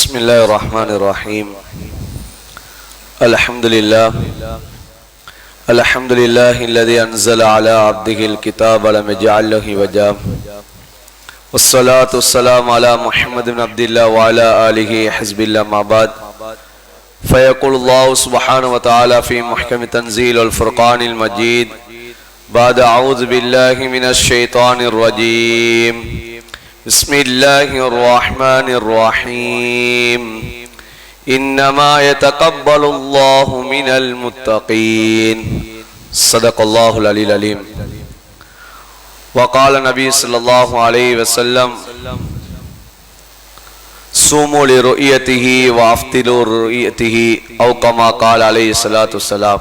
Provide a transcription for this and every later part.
بسم الله الرحمن الرحيم الحمد لله الذي أنزل على عبده الكتاب ولم يجعل له عوجا والصلاة والسلام على محمد بن عبد الله وعلى آله حزب الله ما بعد فيقول الله سبحانه وتعالى في محكم تنزيل الفرقان المجيد بعد أعوذ بالله من الشيطان الرجيم بسم الله الرحمن الرحيم إنما يتقبل الله من المتقين صدق الله العلي العليم وقال النبي صلى الله عليه وسلم صوموا لرؤيته وافطروا لرؤيته أو كما قال عليه الصلاة والسلام.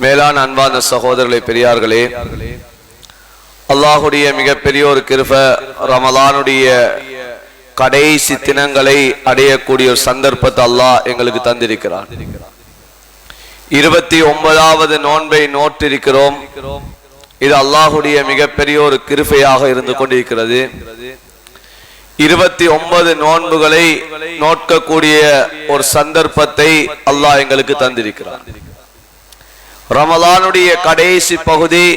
மேலான அன்பான சகோதரர்களே, பெரியார்களே, அல்லாஹுடைய மிகப்பெரிய ஒரு கிருபை, ரமலானுடைய கடைசி தினங்களை அடையக்கூடிய ஒரு சந்தர்ப்பத்தை அல்லாஹ் எங்களுக்கு தந்திருக்கிறார். 29வது நோன்பை நோற்றிருக்கிறோம். இது அல்லாஹுடைய மிகப்பெரிய ஒரு கிருபையாக இருந்து கொண்டிருக்கிறது. 29 நோன்புகளை நோக்கக்கூடிய ஒரு சந்தர்ப்பத்தை அல்லாஹ் எங்களுக்கு தந்திருக்கிறார். ரமலானுடைய கடைசி பகுதி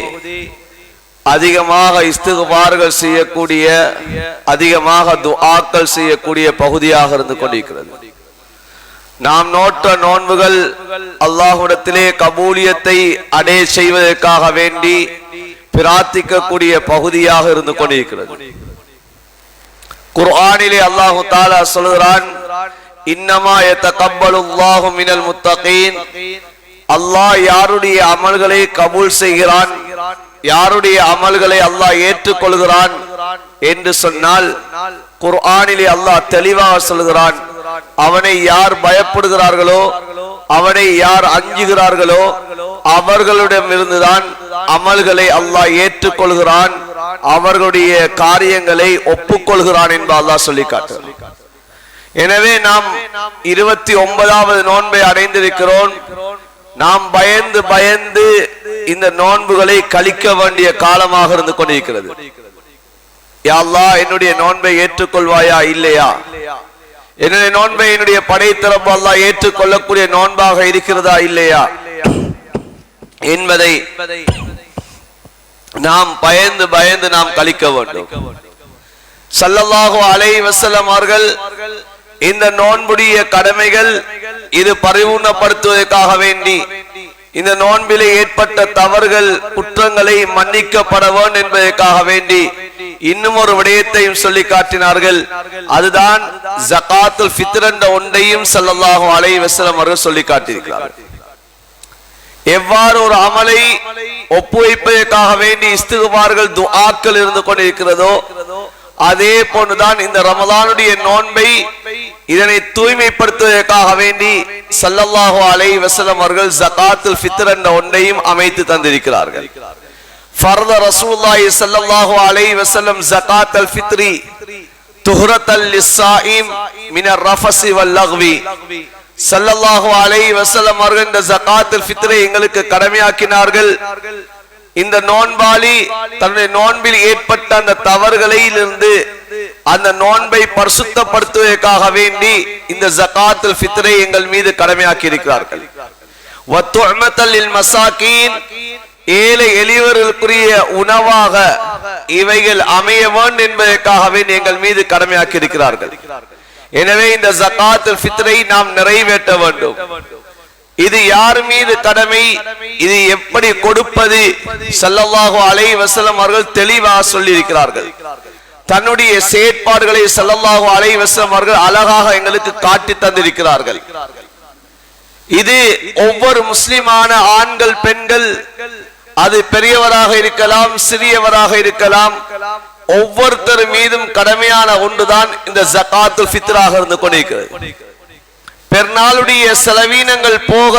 அதிகமாக இஸ்திக்பார்கள் செய்யக்கூடிய, அதிகமாக துஆக்கள் செய்யக்கூடிய பகுதியாக இருந்து கொண்டிருக்கிறது. நாம் நோற்ற நோன்புகள் அல்லாஹ்விடத்திலே கபூலியத்தை அடைய செய்வதற்காக வேண்டி பிரார்த்திக்கக்கூடிய பகுதியாக இருந்து கொண்டிருக்கிறது. குர்ஆனிலே அல்லாஹ் தஆலா சொல்கிறான், இன்னமா யதகப்பலுல்லாஹு மினல் முத்தகீன். அல்லாஹ் யாருடைய அமல்களை கபூல் செய்கிறான், யாருடைய அமல்களை அல்லாஹ் ஏற்றுக்கொள்கிறான் என்று சொன்னால், குர்ஆனிலே அல்லாஹ் தெளிவாக சொல்கிறான், அவனை யார் பயப்படுகிறார்களோ, அவனை யார் அஞ்சுகிறார்களோ அவர்களிடமிருந்துதான் அமல்களை அல்லாஹ் ஏற்றுக்கொள்கிறான், அவர்களுடைய காரியங்களை ஒப்புக்கொள்கிறான் என்று அல்லாஹ் சொல்லி காட்டுகிறான். எனவே நாம் 29வது நோன்பை அடைந்திருக்கிறோம். நாம் பயந்து பயந்து இந்த நோன்புகளை கழிக்க வேண்டிய காலமாக இருந்து கொண்டிருக்கிறது. யா அல்லாஹ், என்னுடைய நோன்பை ஏற்றுக்கொள்வாயா இல்லையா, என்னுடைய நோன்பை என்னுடைய படைத்தரப்பு அல்லாஹ் ஏற்றுக்கொள்ளக்கூடிய நோன்பாக இருக்கிறதா இல்லையா என்பதை நாம் பயந்து பயந்து நாம் கழிக்க வேண்டும். ஸல்லல்லாஹு அலைஹி வஸல்லம் அவர்கள் இந்த நோன்புடைய கடமைகள் இது பரிபூர்ணப்படுத்துவதற்காக வேண்டி, இந்த நோன்பிலே ஏற்பட்ட தவறுகள் குற்றங்களை மன்னிக்கப்பட வேண்டும் என்பதற்காக வேண்டி இன்னும் ஒரு விடயத்தையும் சொல்லி காட்டினார்கள். அதுதான் ஜகாத்துல் ஃபித்ர் என்ற ஒன்றையும் ஸல்லல்லாஹு அலைஹி வஸல்லம் அவர்கள் சொல்லி காட்டியிருக்கிறார்கள். எவ்வாறு ஒரு அமலை ஒப்புவைப்பதற்காக வேண்டி இஸ்திக்பார்கள் துஆக்கள் இருந்து கொண்டிருக்கிறதோ, அதே போன்றுதான் இந்த ரமலானுடைய நோன்பை இதனை தூய்மைப்படுத்துவதற்காக வேண்டி ஸல்லல்லாஹு அலைஹி வஸல்லம் அவர்கள் ஜகாத்துல் ஃபித்ர் என்ற ஒன்றையும் அமைத்து தந்திருக்கிறார்கள். ஃபர்த ரசூலுல்லாஹி ஸல்லல்லாஹு அலைஹி வஸல்லம் ஜகாத்துல் ஃபித்ரி துஹ்ரத்தல் லிஸ்ஸாயிம் மினர் ரஃபஸி வல் லக்வி. ஸல்லல்லாஹு அலைஹி வஸல்லம் அவர்கள் இந்த ஜகாத்துல் ஃபித்ரை எங்களுக்கு கடமையாக்கினார்கள். இந்த நோன்பாளி தன்னுடைய நோன்பில் ஏற்பட்ட அந்த தவறுகளிலிருந்து அந்த நோன்பை பரிசுத்தப்படுத்துவதற்காக வேண்டி இந்த ஜகாத்துல் ஃபித்ரை எங்கள் மீது கடமையாக்கி இருக்கிறார்கள். வத்துஅமத்தல் லில் மசாகீன், ஏழை எளியவர்களுக்குரிய உணவாக இவைகள் அமைய வேண்டும் என்பதற்காக வேண்டி எங்கள் மீது கடமையாக்கி இருக்கிறார்கள். எனவே இந்த ஜகாத்துல் ஃபித்ரை நாம் நிறைவேற்ற வேண்டும். இது யார் மீது கடமை, இது எப்படி கொடுப்பது, ஸல்லல்லாஹு அலைஹி வஸல்லம் அவர்கள் தெளிவாக சொல்லி இருக்கிறார்கள். தன்னுடைய செயற்பாடுகளை ஸல்லல்லாஹு அலைஹி வஸல்லம் அவர்கள் அழகாக எங்களுக்கு காட்டி தந்திருக்கிறார்கள். இது ஒவ்வொரு முஸ்லிமான ஆண்கள் பெண்கள், அது பெரியவராக இருக்கலாம் சிறியவராக இருக்கலாம், ஒவ்வொருத்தர் மீதும் கடமையான ஒன்றுதான் இந்த ஜகாத்துல் ஃபித்ராக இருந்து கொண்டிருக்கிறது. பெருநாளுடைய செலவீனங்கள் போக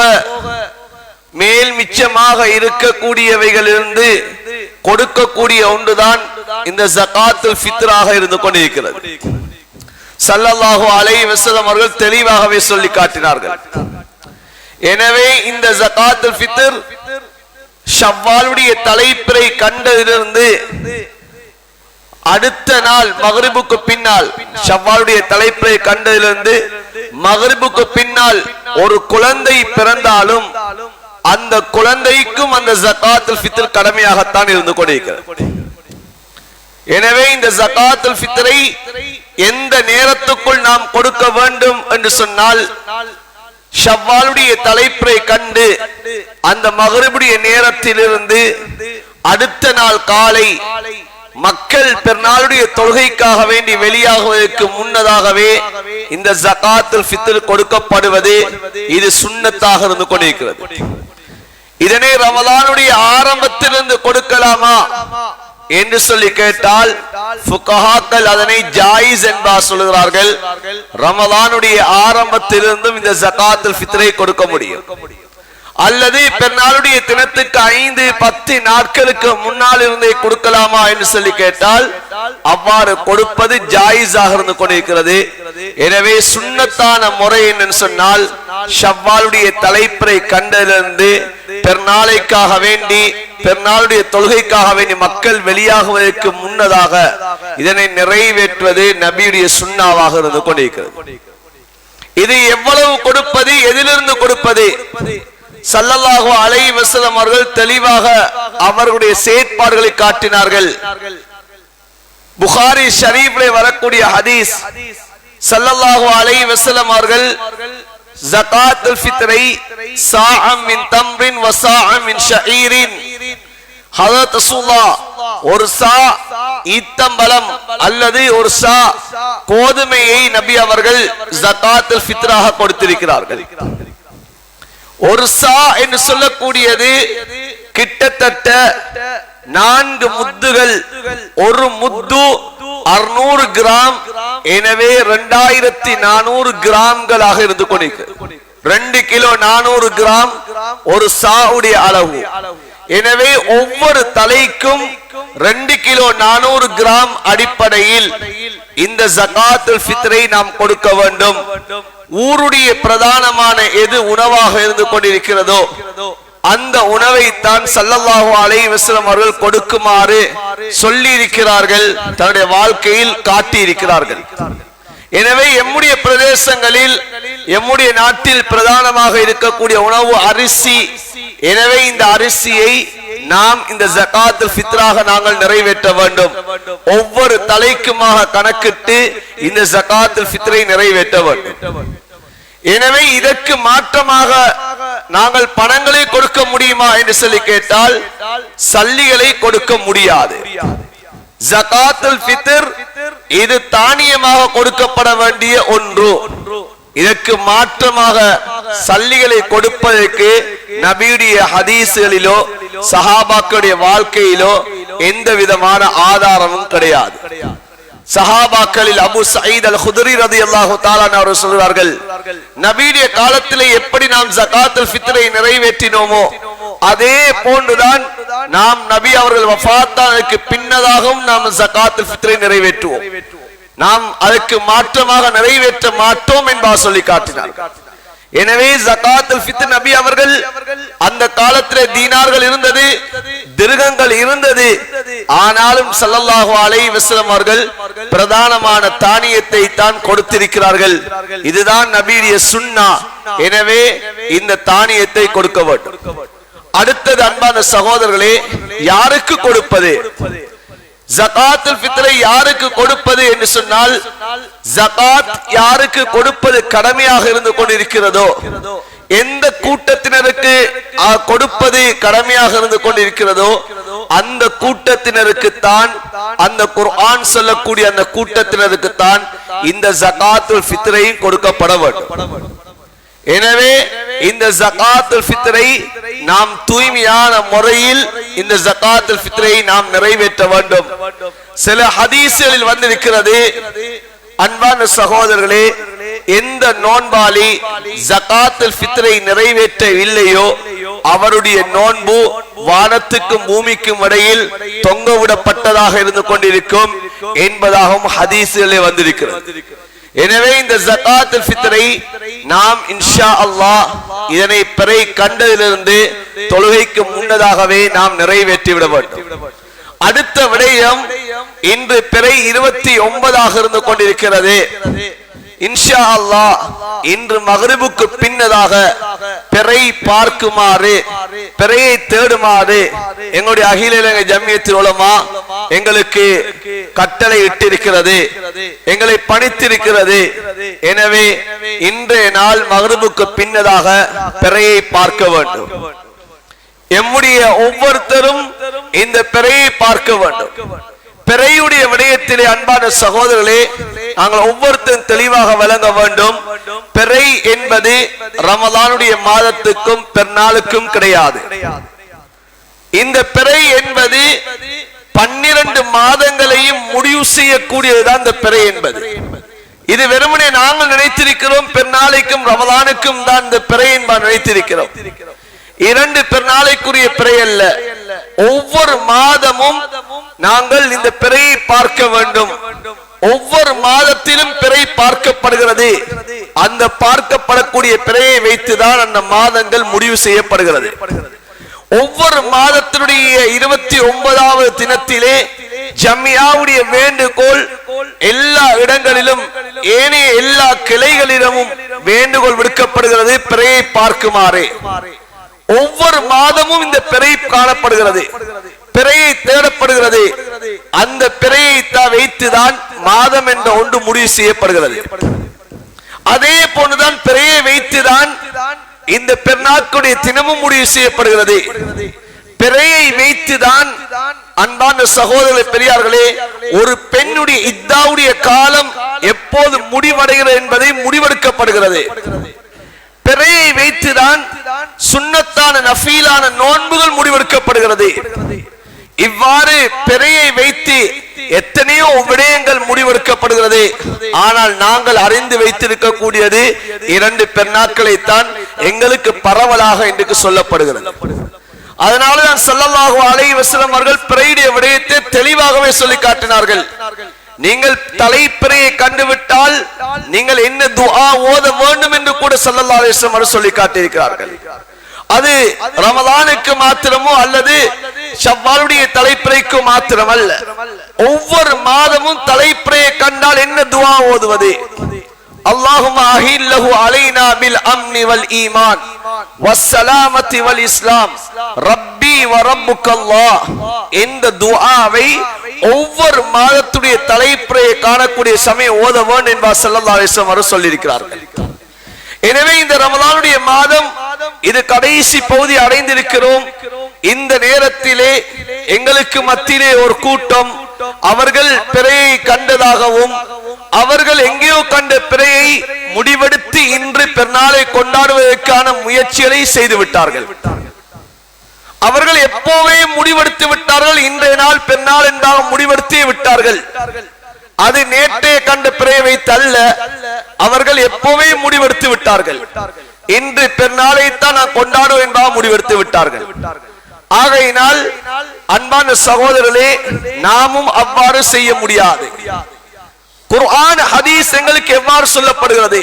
மேல் மிச்சமாக இருக்கக்கூடியவைகளிலிருந்து கொடுக்கக்கூடிய ஒன்றுதான் இந்த ஜகாத்துல் ஃபித்ராக இருந்து கொண்டிருக்கிறது. ஸல்லல்லாஹு அலைஹி வஸல்லம் அவர்கள் தெளிவாகவே சொல்லி காட்டினார்கள். எனவே இந்த ஜகாத்துல் ஃபித்ர் ஷவ்வாலுடைய தலைப்பிறை கண்டதிலிருந்து அடுத்த நாள் மக்ரிபுக்கு பின்னால், ஷவ்வாலுடைய தலைப்பை கண்டதிலிருந்து மக்ரிபுக்கு பின்னால் ஒரு குழந்தை பிறந்தாலும் அந்த குழந்தைக்கும் அந்த ஜகாத்துல் ஃபித்ர் கடமையாகத்தான் இருந்து கொண்டிருக்கிறது. எனவே இந்த ஜகாத்துல் ஃபித்ரை எந்த நேரத்துக்குள் நாம் கொடுக்க வேண்டும் என்று சொன்னால், ஷவ்வாலுடைய தலைப்பை கண்டு அந்த மக்ரிபுடைய நேரத்திலிருந்து அடுத்த நாள் காலை மக்கள் பெருநாளுடைய தொழுகைக்காக வேண்டி வெளியாகுவதற்கு முன்னதாகவே இந்த ஜகாத்துல் ஃபித்ர் கொடுக்கப்படுவது இது சுன்னத்தாக இருந்து கொண்டிருக்கிறது. இதனை ரமலானுடைய ஆரம்பத்திலிருந்து கொடுக்கலாமா என்று சொல்லி கேட்டால் ஃபுகஹாக்கள் அதனை ஜாயிஸ் என்பா சொல்கிறார்கள். ரமலானுடைய ஆரம்பத்திலிருந்தும் இந்த ஜகாத்துல் ஃபித்ரை கொடுக்க முடியும். அல்லது பெருநாளுடைய தினத்துக்கு 5-10 நாட்களுக்கு முன்னால் இருந்தே கொடுக்கலாமா என்று சொல்லி கேட்டால் அவ்வாறு கொடுப்பது ஜாயிஸாக இருந்து கொண்டிருக்கிறது. எனவே சுன்னத்தான முறை என்று சொன்னால், ஷவ்வாலுடைய தலைப்பை கண்டதிலிருந்து பெருநாளைக்காக வேண்டி பெருநாளுடைய தொழுகைக்காக வேண்டி மக்கள் வெளியாகுவதற்கு முன்னதாக இதனை நிறைவேற்றுவது நபியுடைய சுன்னாவாக இருந்து கொண்டிருக்கிறது. இது எவ்வளவு கொடுப்பது, எதிலிருந்து கொடுப்பது? ஸல்லல்லாஹு அலைஹி வஸல்லம் அவர்கள் தெளிவாக அவர்களுடைய செயற்பாடுகளை காட்டினார்கள். புகாரி ஷரீஃபிலே வரக்கூடிய ஹதீஸ், ஸல்லல்லாஹு அலைஹி வஸல்லம் அவர்கள் ஜகாத்துல் ஃபித்ரை சாஅம் மின் தம்ரின் வ சாஅம் மின் ஷஈரின், ஹஜ்ரத் ரசூலுல்லாஹ் ஒரு சா ஈத்தம்பலம் அல்லது ஒரு சா கோதுமையை நபி அவர்கள் ஜகாத்துல் ஃபித்ராக கொடுத்திருக்கிறார்கள். ஒரு சா என்று சொல்லக்கூடியது கிட்டத்தட்ட 4 முத்துகள். ஒரு முத்து 600 கிராம். எனவே 2400 கிராம்களாக இருந்து கொண்டிருக்கிறது. 2 கிலோ 400 கிராம் ஒரு சாவுடைய அளவு. எனவே ஒவ்வொரு தலைக்கும் 2 கிலோ 400 கிராம் அடிப்படையில் இந்த ஜகாத்துல் ஃபித்ரை நாம் கொடுக்க வேண்டும். ஊருடைய பிரதானமான எது உணவாக இருந்து கொண்டிருக்கிறதோ அந்த உணவை தான் ஸல்லல்லாஹு அலைஹி வஸல்லம் அவர்கள் கொடுக்குமாறு சொல்லி இருக்கிறார்கள், தன்னுடைய வாழ்க்கையில் காட்டி இருக்கிறார்கள். எனவே எம்முடைய பிரதேசங்களில் எம்முடைய நாட்டில் பிரதானமாக இருக்கக்கூடிய உணவு அரிசி. எனவே இந்த அரிசியை நாம் இந்த ஜகாத்துல் ஃபித்ராக நாங்கள் நிறைவேற்ற வேண்டும். ஒவ்வொரு தலைக்குமாக கணக்கிட்டு இந்த ஜகாத்துல் ஃபித்ரை நிறைவேற்ற வேண்டும். எனவே இதற்கு மாற்றமாக நாங்கள் பணங்களை கொடுக்க முடியுமா என்று சொல்லி கேட்டால் சல்லிகளை கொடுக்க முடியாது. ஜகாத்துல் ஃபித்ர் இது தானியமாக கொடுக்கப்பட வேண்டிய ஒன்று. இதற்கு மாற்றமாக சல்லிகளை கொடுப்பதற்கு நபியுடைய ஹதீஸ்களிலோ சஹாபாக்களுடைய வாழ்க்கையிலோ எந்த விதமான ஆதாரமும் கிடையாது. சஹாபாக்களில் அபு சயீத் அல் குத்ரி ரலியல்லாஹு தஆலா அவர்கள் சொல்கிறார்கள், நபியுடைய காலத்திலே எப்படி நாம் ஜகாத்துல் ஃபித்ரை நிறைவேற்றினோமோ அதே போன்றுதான் நாம் நபி அவர்கள் வஃபாத்தானதுக்கு பின்னதாகவும் நாம் ஜகாத்துல் ஃபித்ரை நிறைவேற்றுவோம். நாம் அதற்கு மாற்றமாக நிறைவேற்ற மாட்டோம் என்பா சொல்லி காட்டினார். எனவே ஜகாத்துல் ஃபித்ர் நபி அவர்கள் அந்த காலத்திலே தீனார்கள் இருந்தது, திர்ஹங்கள் இருந்தது. ஆனாலும் ஸல்லல்லாஹு அலைஹி வஸல்லம் அவர்கள் பிரதானமான தானியத்தை தான் கொடுத்திருக்கிறார்கள். இதுதான் நபியுடைய சுன்னா. எனவே இந்த தானியத்தை கொடுக்க வேண்டும். அடுத்தது அன்பான சகோதரர்களே, யாருக்கு கொடுப்பது? ஜகாத்துல் ஃபித்ரை யாருக்கு கொடுப்பது என்று சொன்னால், ஜகாத் யாருக்கு கொடுப்பது கடமையாக இருந்து கொண்டிருக்கிறதோ, எந்த கூட்டத்தினருக்கு கொடுப்பது கடமையாக இருந்து கொண்டிருக்கிறதோ அந்த கூட்டத்தினருக்கு தான், அந்த குர்ஆன் சொல்லக்கூடிய அந்த கூட்டத்தினருக்கு தான் இந்த ஜகாத்துல் ஃபித்ரையும் கொடுக்கப்பட வேண்டும். எனவே இந்த ஜகாத்துல் ஃபித்ரை நாம் தூய்மையான முறையில் இந்த ஜகாத்துல் ஃபித்ரை நாம் நிறைவேற்ற வேண்டும். சில ஹதீஸ்களில் வந்திருக்கிறது, அன்பான சகோதரர்களே, எந்த நோன்பாளி ஜகாத்துல் ஃபித்ரை நிறைவேற்றவில்லையோ அவருடைய நோன்பு வானத்துக்கும் பூமிக்கும் இடையில் தொங்க விடப்பட்டதாக இருந்து கொண்டிருக்கும் என்பதாகவும் ஹதீஸ்களிலே வந்திருக்கிறது. எனவே இந்த ஜகாத்துல் ஃபித்ரை நாம் இன்ஷா அல்லாஹ் இதனை பிறை கண்டதிலிருந்து தொழுகைக்கு முன்னதாகவே நாம் நிறைவேற்றி விட வேண்டும். அடுத்த விடயம், இன்று பிறை 29 இருந்து கொண்டிருக்கிறது. இன்ஷா அல்லாஹ் இன்று மக்ரிபுக்கு பின்னதாக பிறை பார்க்குமாறு, பிறையை தேடுமாறு எங்களுடைய அகில இலங்கை ஜம்மியத்துல் உலமா எங்களுக்கு கட்டளை இட்டிருக்கிறது, எங்களை பணித்திருக்கிறது. எனவே இன்றைய நாள் மக்ரிபுக்கு பின்னதாக பிறையை பார்க்க வேண்டும். எம்முடைய ஒவ்வொருத்தரும் இந்த பிறையை பார்க்க வேண்டும். பிறையுடைய விடயத்திலே அன்பான சகோதரர்களே, நாங்கள் ஒவ்வொருத்தரும் தெளிவாக விளங்க வேண்டும். பிறை என்பது ரமலானுடைய மாதத்துக்கும் பெருநாளுக்கும் கிடையாது. இந்த பிறை என்பது 12 மாதங்களையும் முடிவு செய்யக்கூடியதுதான் இந்த பிறை என்பது. இது வெறுமனே நாங்கள் நினைத்திருக்கிறோம் பெருநாளைக்கும் ரமலானுக்கும் தான் இந்த பிறை என்பதை நினைத்திருக்கிறோம். 2 பெருநாளைக்குரிய பிறை அல்ல. ஒவ்வொரு மாதமும் நாங்கள் இந்த பிறையை பார்க்க வேண்டும். ஒவ்வொரு மாதத்திலும் பிறை பார்க்கப்படுகிறது. அந்த பார்க்கப்படக்கூடிய பிறையை வைத்துதான் அந்த மாதங்கள் முடிவு செய்யப்படுகிறது. ஒவ்வொரு மாதத்தினுடைய 29வது தினத்திலே ஜம்மியாவுடைய வேண்டுகோள் எல்லா இடங்களிலும், ஏனைய எல்லா கிளைகளிலும் வேண்டுகோள் விடுக்கப்படுகிறது, பிறையை பார்க்குமாறு. ஒவ்வொரு மாதமும் இந்த பிறை காணப்படுகிறது, பிறையை தேடப்படுகிறது. அந்த பிறையை வைத்துதான் மாதம் என்ற ஒன்று முடிவு செய்யப்படுகிறது. அதே போன்றுதான் பிறையை வைத்துதான் இந்த பெருநாட்களுடைய தினமும் முடிவு செய்யப்படுகிறது. பிறையை வைத்துதான் அன்பான சகோதரர்களே, பெரியார்களே, ஒரு பெண்ணுடைய இத்தாவுடைய காலம் எப்போது முடிவடைகிறது என்பதை முடிவெடுக்கப்படுகிறது. பிறையை வைத்துதான் சுன்னத்தான நஃபீலான நோன்புகள் முடிவெடுக்கப்படுகிறது. இவ்வாறு பிறையை வைத்து எத்தனையோ விடயங்கள் முடிவெடுக்கப்படுகிறது. ஆனால் நாங்கள் அறிந்து வைத்திருக்கக்கூடியது 2 பெருநாட்களைத்தான் எங்களுக்கு பரவலாக இன்றைக்கு சொல்லப்படுகிறது. அதனாலதான் ஸல்லல்லாஹு அலைஹி வஸல்லம் அவர்கள் பிறையுடைய விடயத்தை தெளிவாகவே சொல்லி காட்டினார்கள். நீங்கள் தலைப்பிறையை கண்டுவிட்டால் நீங்கள் என்ன துஆ ஓத வேண்டும் என்று கூட ஸல்லல்லாஹு அலைஹி வஸல்லம் அவர்கள் சொல்லி காட்டியிருக்கிறார்கள். அது ரமலானுக்கு மாத்திரமோ அல்லது ஷவ்வாலுடைய தலைப்பிறைக்கு மாத்திரமல்ல, ஒவ்வொரு மாதமும் தலைப்பிறையை கண்டால் என்ன துஆ ஓதுவது? அல்லாஹும்ம அஹில்லஹு அலைனா பில் அம்னி வல் ஈமான் வஸ்ஸலாமத்தி வல் இஸ்லாம் ரப்பி வ ரப்புக்கல்லாஹ். இந்த துஆவை ஒவ்வொரு மாதத்துடைய தலைப்பிறையை காணக்கூடிய சமயம் ஓத வேண்டும் என்பார் ஸல்லல்லாஹு அலைஹி வஸல்லம் அவர்கள் சொல்லியிருக்கிறார்கள். எனவே இந்த ரமலானுடைய மாதம் இது கடைசி பகுதி அடைந்திருக்கிறோம். இந்த நேரத்திலே எங்களுக்கு மத்தியிலே ஒரு கூட்டம், அவர்கள் பிறையை கண்டதாகவும் அவர்கள் எங்கேயோ கண்ட பிறையை முடிவெடுத்து இன்று பெருநாளை கொண்டாடுவதற்கான முயற்சிகளை செய்து விட்டார்கள். அவர்கள் எப்போவே முடிவெடுத்து விட்டார்கள். இன்றைய நாள் பெருநாள் என்பதாக முடிவெடுத்தே விட்டார்கள். அது நேற்றே கண்ட பிறையை வைத்தல்ல, அவர்கள் எப்போவே முடிவெடுத்து விட்டார்கள். இன்று பெருநாளைத்தான் நான் கொண்டாடுவோம் என்பதாக முடிவெடுத்து விட்டார்கள். ஆகையினால் அன்பான சகோதரர்களே, நாமும் அவ்வாறு செய்ய முடியாது. குர்ஆன் ஹதீஸ் எங்களுக்கு எவ்வாறு சொல்லப்படுகிறது?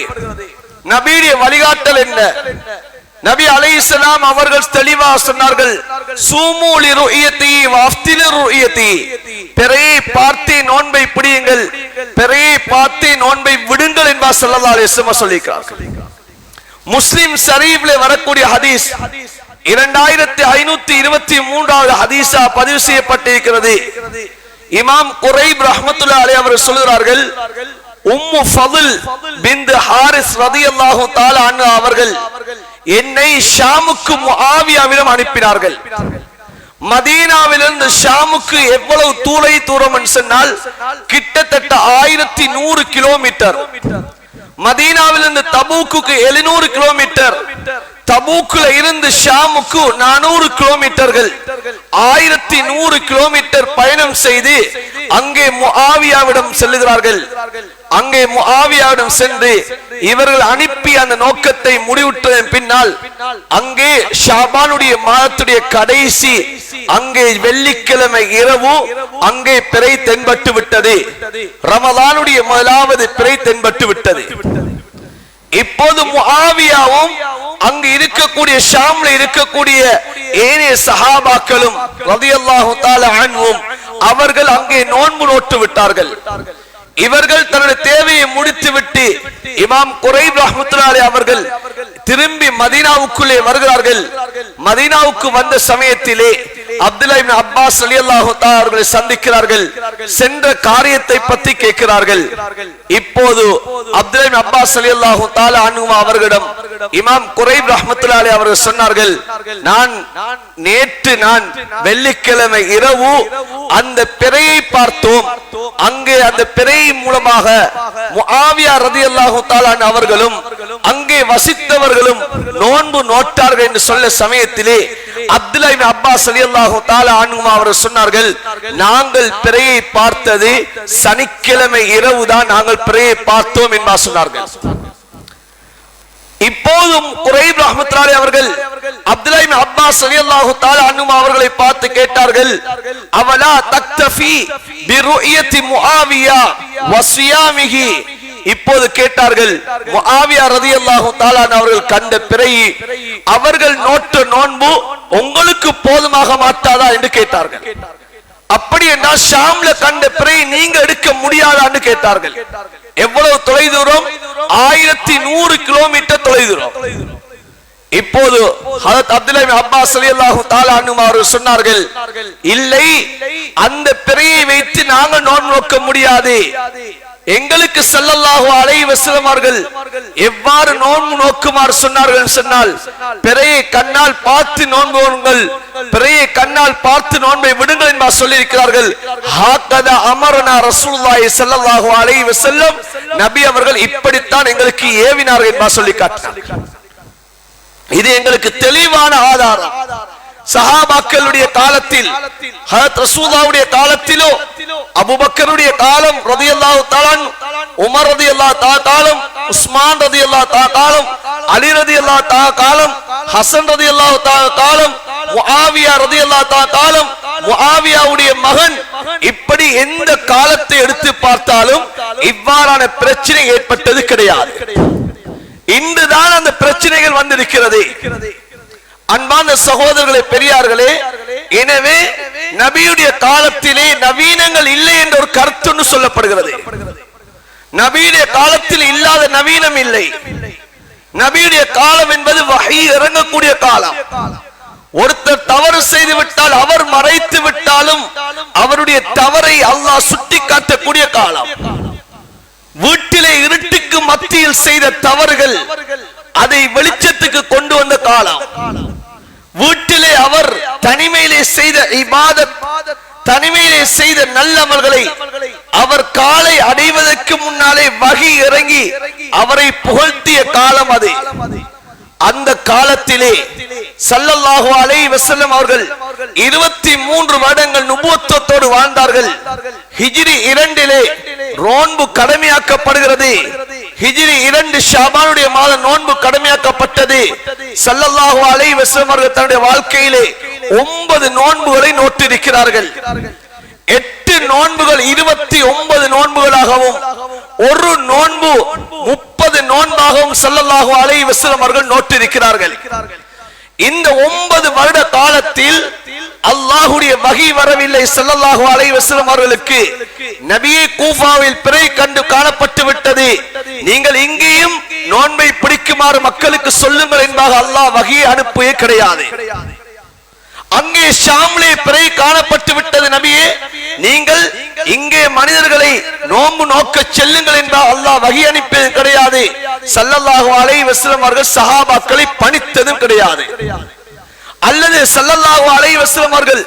நபியுடைய வழிகாட்டல் என்ன? நபி அலைஹிஸ்ஸலாம் அவர்கள் தெளிவாக சொன்னார்கள், சூமு லிருயதி வஃப்திரு ருயதி. பிறையை பார்த்தே நோன்பை பிடியுங்கள், பிறையை பார்த்தே நோன்பை விடுங்கள் என்பார் ஸல்லல்லாஹு அலைஹி வஸல்லம் சொல்லியிருக்கிறார்கள். முஸ்லிம் ஷரீஃப்ல வரக்கூடிய ஹதீஸ் 2523வது ஹதீஸா பதிவு செய்யப்பட்டிருக்கிறது. இமாம் குரைப் ரஹ்மத்துல்லாஹி அலைஹி அவர்கள் சொல்கிறார்கள், உம்மு ஃபضல் பின்த் ஹாரிஸ் ரலியல்லாஹு தஆலா அன்ஹா அவர்கள் என்னை ஷாமுக்கு முஆவியாவிடம் அனுப்பினார்கள். மதீனாவிலிருந்து ஷாமுக்கு எவ்வளவு தூரம் என்று சொன்னால் கிட்டத்தட்ட 1100 கிலோமீட்டர். மதீனாவிலிருந்து தபூக்கு 700 கிலோமீட்டர். தபூக்குல இருந்து ஷாமுக்கு 400 கிலோமீட்டர்கள். 1100 கிலோமீட்டர் பயணம் செய்து அங்கே முஆவியாவிடம் செல்லுகிறார்கள். அங்கே முஆவியாவிடம் சென்று இவர்கள் அனுப்பி அந்த நோக்கத்தை முடிவுற்றதன் பின்னால் அங்கே ஷாபானுடைய மாதத்துடைய கடைசி அங்கே வெள்ளிக்கிழமை இரவு அங்கே பிறை தென்பட்டு விட்டது. ரமலானுடைய முதலாவது பிறை தென்பட்டு விட்டது. இப்போது முஆவியாவும் அங்கு இருக்கக்கூடிய ஷாம்ல இருக்கக்கூடிய ஏனைய சஹாபாக்களும் ரலியல்லாஹு தஆலா அன்ஹும் அவர்கள் அங்கே நோன்பு நோட்டு விட்டார்கள். இவர்கள் தன்னுடைய தேவையை முடித்துவிட்டு இமாம் குரைப் ரஹ்மத்துல்லாஹி அலைஹி அவர்கள் திரும்பி மதீனாவுக்குள்ளே வருகிறார்கள். மதீனாவுக்கு வந்த சமயத்திலே அப்துல்லா இப்னு அப்பாஸ் ரலியல்லாஹு தஆலா அவர்களை சந்திக்கிறார்கள். சென்ற காரியத்தை பற்றி கேட்கிறார்கள். இப்போது அப்துல்லா இப்னு அப்பாஸ் ரலியல்லாஹு தஆலா அன்ஹுமா அவர்களிடம் இமாம் குரைப் ரஹ்மத்துல்லாஹி அலைஹி அவர்கள் சொன்னார்கள், நேற்று நான் வெள்ளிக்கிழமை இரவு அந்த பிறையை பார்த்தோம். அங்கே அந்த பிறை மூலமாக முஆவியா ரலியல்லாஹு தஆலா அவர்களும் அங்கே வசித்தவர்களும் நோன்பு நோட்டார்கள் என்று சொல்ல சமயத்திலே அப்துல்லா இப்னு அப்பாஸ் ரலியல்லாஹு தஆலா அன்ஹுமா அவர்கள் சொன்னார்கள், நாங்கள் பிறையை பார்த்தது சனிக்கிழமை இரவுதான் நாங்கள் பிறையை பார்த்தோம் என்று சொன்னார்கள். இப்போதும் குரைப் ரஹ்மத்துல்லாஹி அலைஹி அவர்கள் அப்துல்லா இப்னு அப்பாஸ் ரலியல்லாஹு தஆலா அன்ஹுமா அவர்களை பார்த்து கேட்டார்கள், அவலா தக்தஃபி பிருயத்தி முஆவியா வஸியாமிஹி. இப்போது கேட்டார்கள், முஆவியா ரலியல்லாஹு தஆலா அவர்கள் கண்ட பிறை அவர்கள் நோட்ட நோன்பு உங்களுக்கு போதுமாக மாட்டாதா என்று கேட்டார்கள். அப்படி என்றால் ஷாம்ல கண்ட பிறை நீங்க எடுக்க முடியாதான்னு கேட்டார்கள். எவ்வளவு தொலைதூரம்? 1100 கிலோமீட்டர் தொலைதூரம். இப்போது ஹஜ்ரத் அப்துல்லா இப்னு அப்பாஸ் ரலியல்லாஹு தஆலா அன்ஹுமா அவர்கள் சொன்னார்கள், இல்லை, அந்த பிறையை வைத்து நாங்கள் நோன்பு நோக்க முடியாது. எங்களுக்கு ஸல்லல்லாஹு அலைஹி வஸல்லம் அவர்கள் எவ்வாறு நோன்பு நோக்குமாறு சொன்னார்கள் சொன்னால், பிறையை கண்ணால் பார்த்து நோன்புங்கள், பிறையை கண்ணால் பார்த்து நோன்பை விடுங்கள் என்று சொல்லி இருக்கிறார்கள். ஹாகதா அமரனா ரசூலுல்லாஹி ஸல்லல்லாஹு அலைஹி வஸல்லம், நபி அவர்கள் இப்படித்தான் எங்களுக்கு ஏவினார்கள் என்று சொல்லி காட்டினார். இது எங்களுக்கு தெளிவான ஆதாரம். சஹாபாக்களுடைய காலத்தில், ஹஜ்ரத் ரசூலுல்லாஹ்வுடைய காலத்திலோ, அபூபக்கருடைய காலம் ரலியல்லாஹு தஆலா, உமர் ரலியல்லாஹு தஆலா காலம், உஸ்மான் ரலியல்லாஹு தஆலா காலம், அலி ரலியல்லாஹு தஆலா காலம், ஹசன் ரலியல்லாஹு தஆலா காலம், முஆவியா ரலியல்லாஹு தஆலா காலம், முஆவியாவுடைய மகன், இப்படி எந்த காலத்தை எடுத்து பார்த்தாலும் இவ்வாறான பிரச்சனை ஏற்பட்டது கிடையாது. இன்றுதான் அந்த பிரச்சனைகள் வந்திருக்கிறது. அன்பான சகோதரர்களே, பெரியார்களே, எனவே நபியுடைய காலத்திலே நவீனங்கள் இல்லை என்ற ஒரு கருத்து சொல்லப்படுகிறது. நபியுடைய காலத்தில் இல்லாத நவீனம் இல்லை. நபியுடைய காலம் என்பது வஹீ இறங்கக்கூடிய காலம். ஒருத்தர் தவறு செய்து விட்டால், அவர் மறைத்து விட்டாலும் அவருடைய தவறை அல்லாஹ் சுட்டி காட்டக்கூடிய காலம். வீட்டிலே இருட்டுக்கு மத்தியில் செய்த தவறுகள் அதை வெளிச்சத்துக்கு கொண்டு வந்த காலம். வீட்டிலே அவர் தனிமையிலே செய்த இபாதத், தனிமையிலே செய்த நல்லமல்களை அவர் காலை அடைவதற்கு முன்னாலே வஹி இறங்கி அவரை புகழ்த்திய காலம் அது. அந்த காலத்திலே ஸல்லல்லாஹு அலைஹி வஸல்லம் அவர்கள் 23 வருடங்கள் நுபுவத்தோடு வாழ்ந்தார்கள். ஹிஜ்ரி 2 நோன்பு கடமையாக்கப்படுகிறது. ஹிஜ்ரி 2 ஷாபானுடைய மாதம் நோன்பு கடமையாக்கப்பட்டது. ஸல்லல்லாஹு அலைஹி வஸல்லம் அவர்கள் தன்னுடைய வாழ்க்கையிலே 9 நோன்புகளை நோட்டிருக்கிறார்கள். 8 நோன்புகள் 29 நோன்புகளாகவும், ஒரு நோன்பு 30 நோன்பாகவும் ஸல்லல்லாஹு அலைஹி வஸல்லம் அவர்கள் நோட்டிருக்கிறார்கள். இந்த 9 வருட காலத்தில் அல்லாஹ்வுடைய வஹி வரவில்லை. ஸல்லல்லாஹு அலைஹி வஸல்லம் அவர்களுக்கு நபியே கூஃபாவில் பிறை கண்டு காணப்பட்டு விட்டது, நீங்கள் இங்கேயும் நோன்பை பிடிக்குமாறு மக்களுக்கு சொல்லுங்கள் என்பதாக அல்லாஹ் வஹியை அனுப்பியே கிடையாது. அங்கே ஷாம்லே பிறை காணப்பட்டு விட்டது, நபியே நீங்கள் இங்கே மனிதர்களை நோன்பு நோக்க செல்லுங்கள் என்பதாக அல்லாஹ் வஹி அனுப்பியது கிடையாது. ஸல்லல்லாஹு அலைஹி வஸல்லம் அவர்கள் சஹாபாக்களை பணித்ததும் கிடையாது. அல்லது ஸல்லல்லாஹு அலைஹி வஸல்லம் அவர்கள்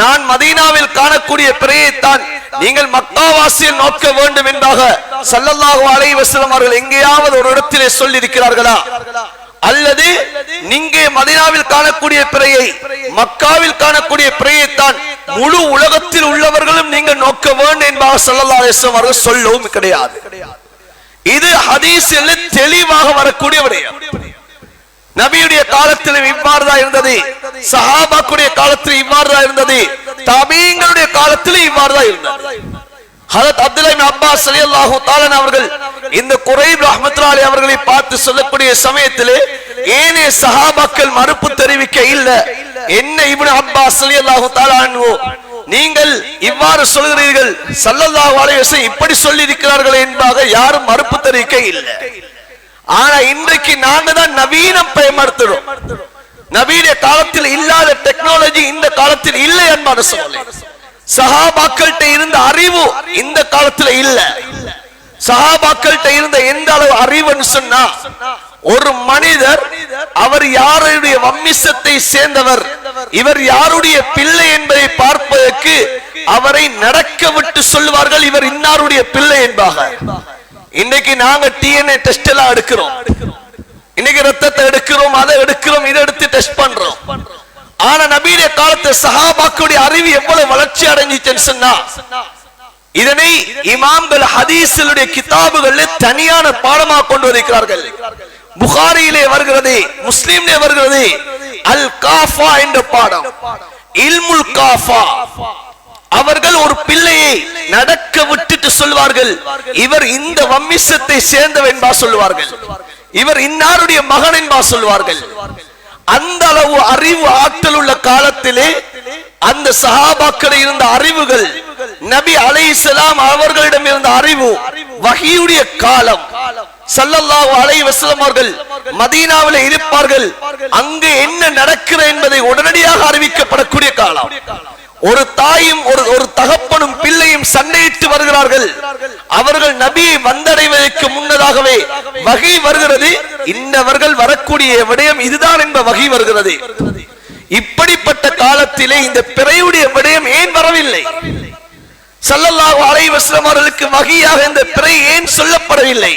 நான் மதீனாவில் காணக்கூடிய பிறையைத்தான் நீங்கள் மக்காவாசியில் நோக்க வேண்டும் என்பதாக ஸல்லல்லாஹு அலைஹி வஸல்லம் அவர்கள் எங்கேயாவது ஒரு இடத்திலே சொல்லி இருக்கிறார்களா? அல்லது நீங்க மதீனாவில் காணக்கூடிய பிறையை, மக்காவில் காணக்கூடிய பிறையைத்தான் முழு உலகத்தில் உள்ளவர்களும் நீங்கள் நோக்க வேண்டும் என்பதாக ஸல்லல்லாஹு அலைஹி வஸல்லம் அவர்கள் சொல்லவும் கிடையாது. இது ஹதீஸில் தெளிவாக வரக்கூடிய விடயம். நபியுடைய காலத்திலும் இவ்வாறுதான் இருந்தது, சஹாபாக்களுடைய காலத்தில் இவ்வாறுதான் இருந்தது, தாபீங்களுடைய காலத்திலும் இவ்வாறுதான் இருந்தது. ஹஜ்ரத் அப்துல்லா இப்னு அப்பாஸ் ரலியல்லாஹு தஆலா அவர்கள் இந்த குரைப் ரஹ்மத்துல்லாஹி அலைஹி அவர்களை பார்த்து சொல்லக்கூடிய சமயத்திலே ஏனே சஹாபாக்கள் மறுப்பு தெரிவிக்க இல்ல. என்ன இப்னு அப்பாஸ் ரலியல்லாஹு தஆலா அன்ஹு நீங்கள் இவ்வாறு சொல்கிறீர்கள், ஸல்லல்லாஹு அலைஹி வஸல்லம் இப்படி சொல்லி இருக்கிறார்கள் என்பதாக யாரும் மறுப்பு தெரிவிக்க இல்லை. ஆனா இன்றைக்கு நாங்க தான் நவீனம் பயன்படுத்துறோம். நவீன காலத்தில் இல்லாத டெக்னாலஜி இந்த காலத்தில் இல்லை என்பான சொல்லலை. சஹாபாக்கள்கிட்ட இருந்த அறிவு இந்த காலத்துல இல்ல. சஹாபாக்கள்கிட்ட இருந்த எந்த அளவு அறிவுன்னு சொன்னா, ஒரு மனிதர் அவர் யாருடைய வம்சத்தை சேர்ந்தவர், இவர் யாருடைய பிள்ளை என்பதை பார்ப்பதற்கு அவரை நடக்க விட்டு சொல்லுவார்கள், இவர் இன்னாருடைய பிள்ளை என்பாக. இன்னைக்கு நாங்க டிஎன்ஏ டெஸ்ட் எல்லாம் எடுக்கிறோம், இன்னைக்கு ரத்தத்தை எடுக்கிறோம், அதை எடுக்கிறோம், இதை எடுத்து டெஸ்ட் பண்றோம். ஆனா நபீன காலத்து சஹாபாக்களுடைய அறிவு எவ்வளவு வளர்ச்சி அடைஞ்சிச்சுன்னு சொன்னா, இதனை இமாம்கள் ஹதீஸுடைய கிதாபுகள் தனியான பாடமாக கொண்டு வருகிறார்கள். புகாரியிலே வருகிறது, முஸ்லிமிலே வருகிறது, அல் காஃபா என்ற பாடம், இல்முல் காஃபா. அவர்கள் ஒரு பிள்ளையை நடக்க விட்டுட்டு சொல்வார்கள், இவர் இந்த வம்சத்தை சேர்ந்தவர் என்பா சொல்லுவார்கள், இவர் இன்னாருடைய மகன் என்பா சொல்வார்கள். அந்த அளவு அறிவு ஆற்றல் உள்ள காலத்திலே அந்த சஹாபாக்கள் இருந்த அறிவுகள், நபி அலைஹிஸ்ஸலாம் அவர்களிடம் இருந்த அறிவு வஹீயுடைய காலம். ஸல்லல்லாஹு அலைஹி வஸல்லம் அவர்கள் மதீனாவிலே இருப்பார்கள், அங்கு என்ன நடக்கிறது என்பதை உடனடியாக அறிவிக்கப்படக்கூடிய காலம். ஒரு தாயும் ஒரு தகப்பனும் பிள்ளையும் சண்டையிட்டு வருகிறார்கள், அவர்கள் நபியை வந்தடைவதற்கு முன்னதாகவே வகை வருகிறது, இன்னவர்கள் வரக்கூடிய விடயம் இதுதான் என்ப வகை வருகிறது. இப்படிப்பட்ட காலத்திலே இந்த பிறையுடைய விடயம் ஏன் வரவில்லை? ஸல்லல்லாஹு அலைஹி வஸல்லம் அவர்களுக்கு வகையாக இந்த பிறை ஏன் சொல்லப்படவில்லை?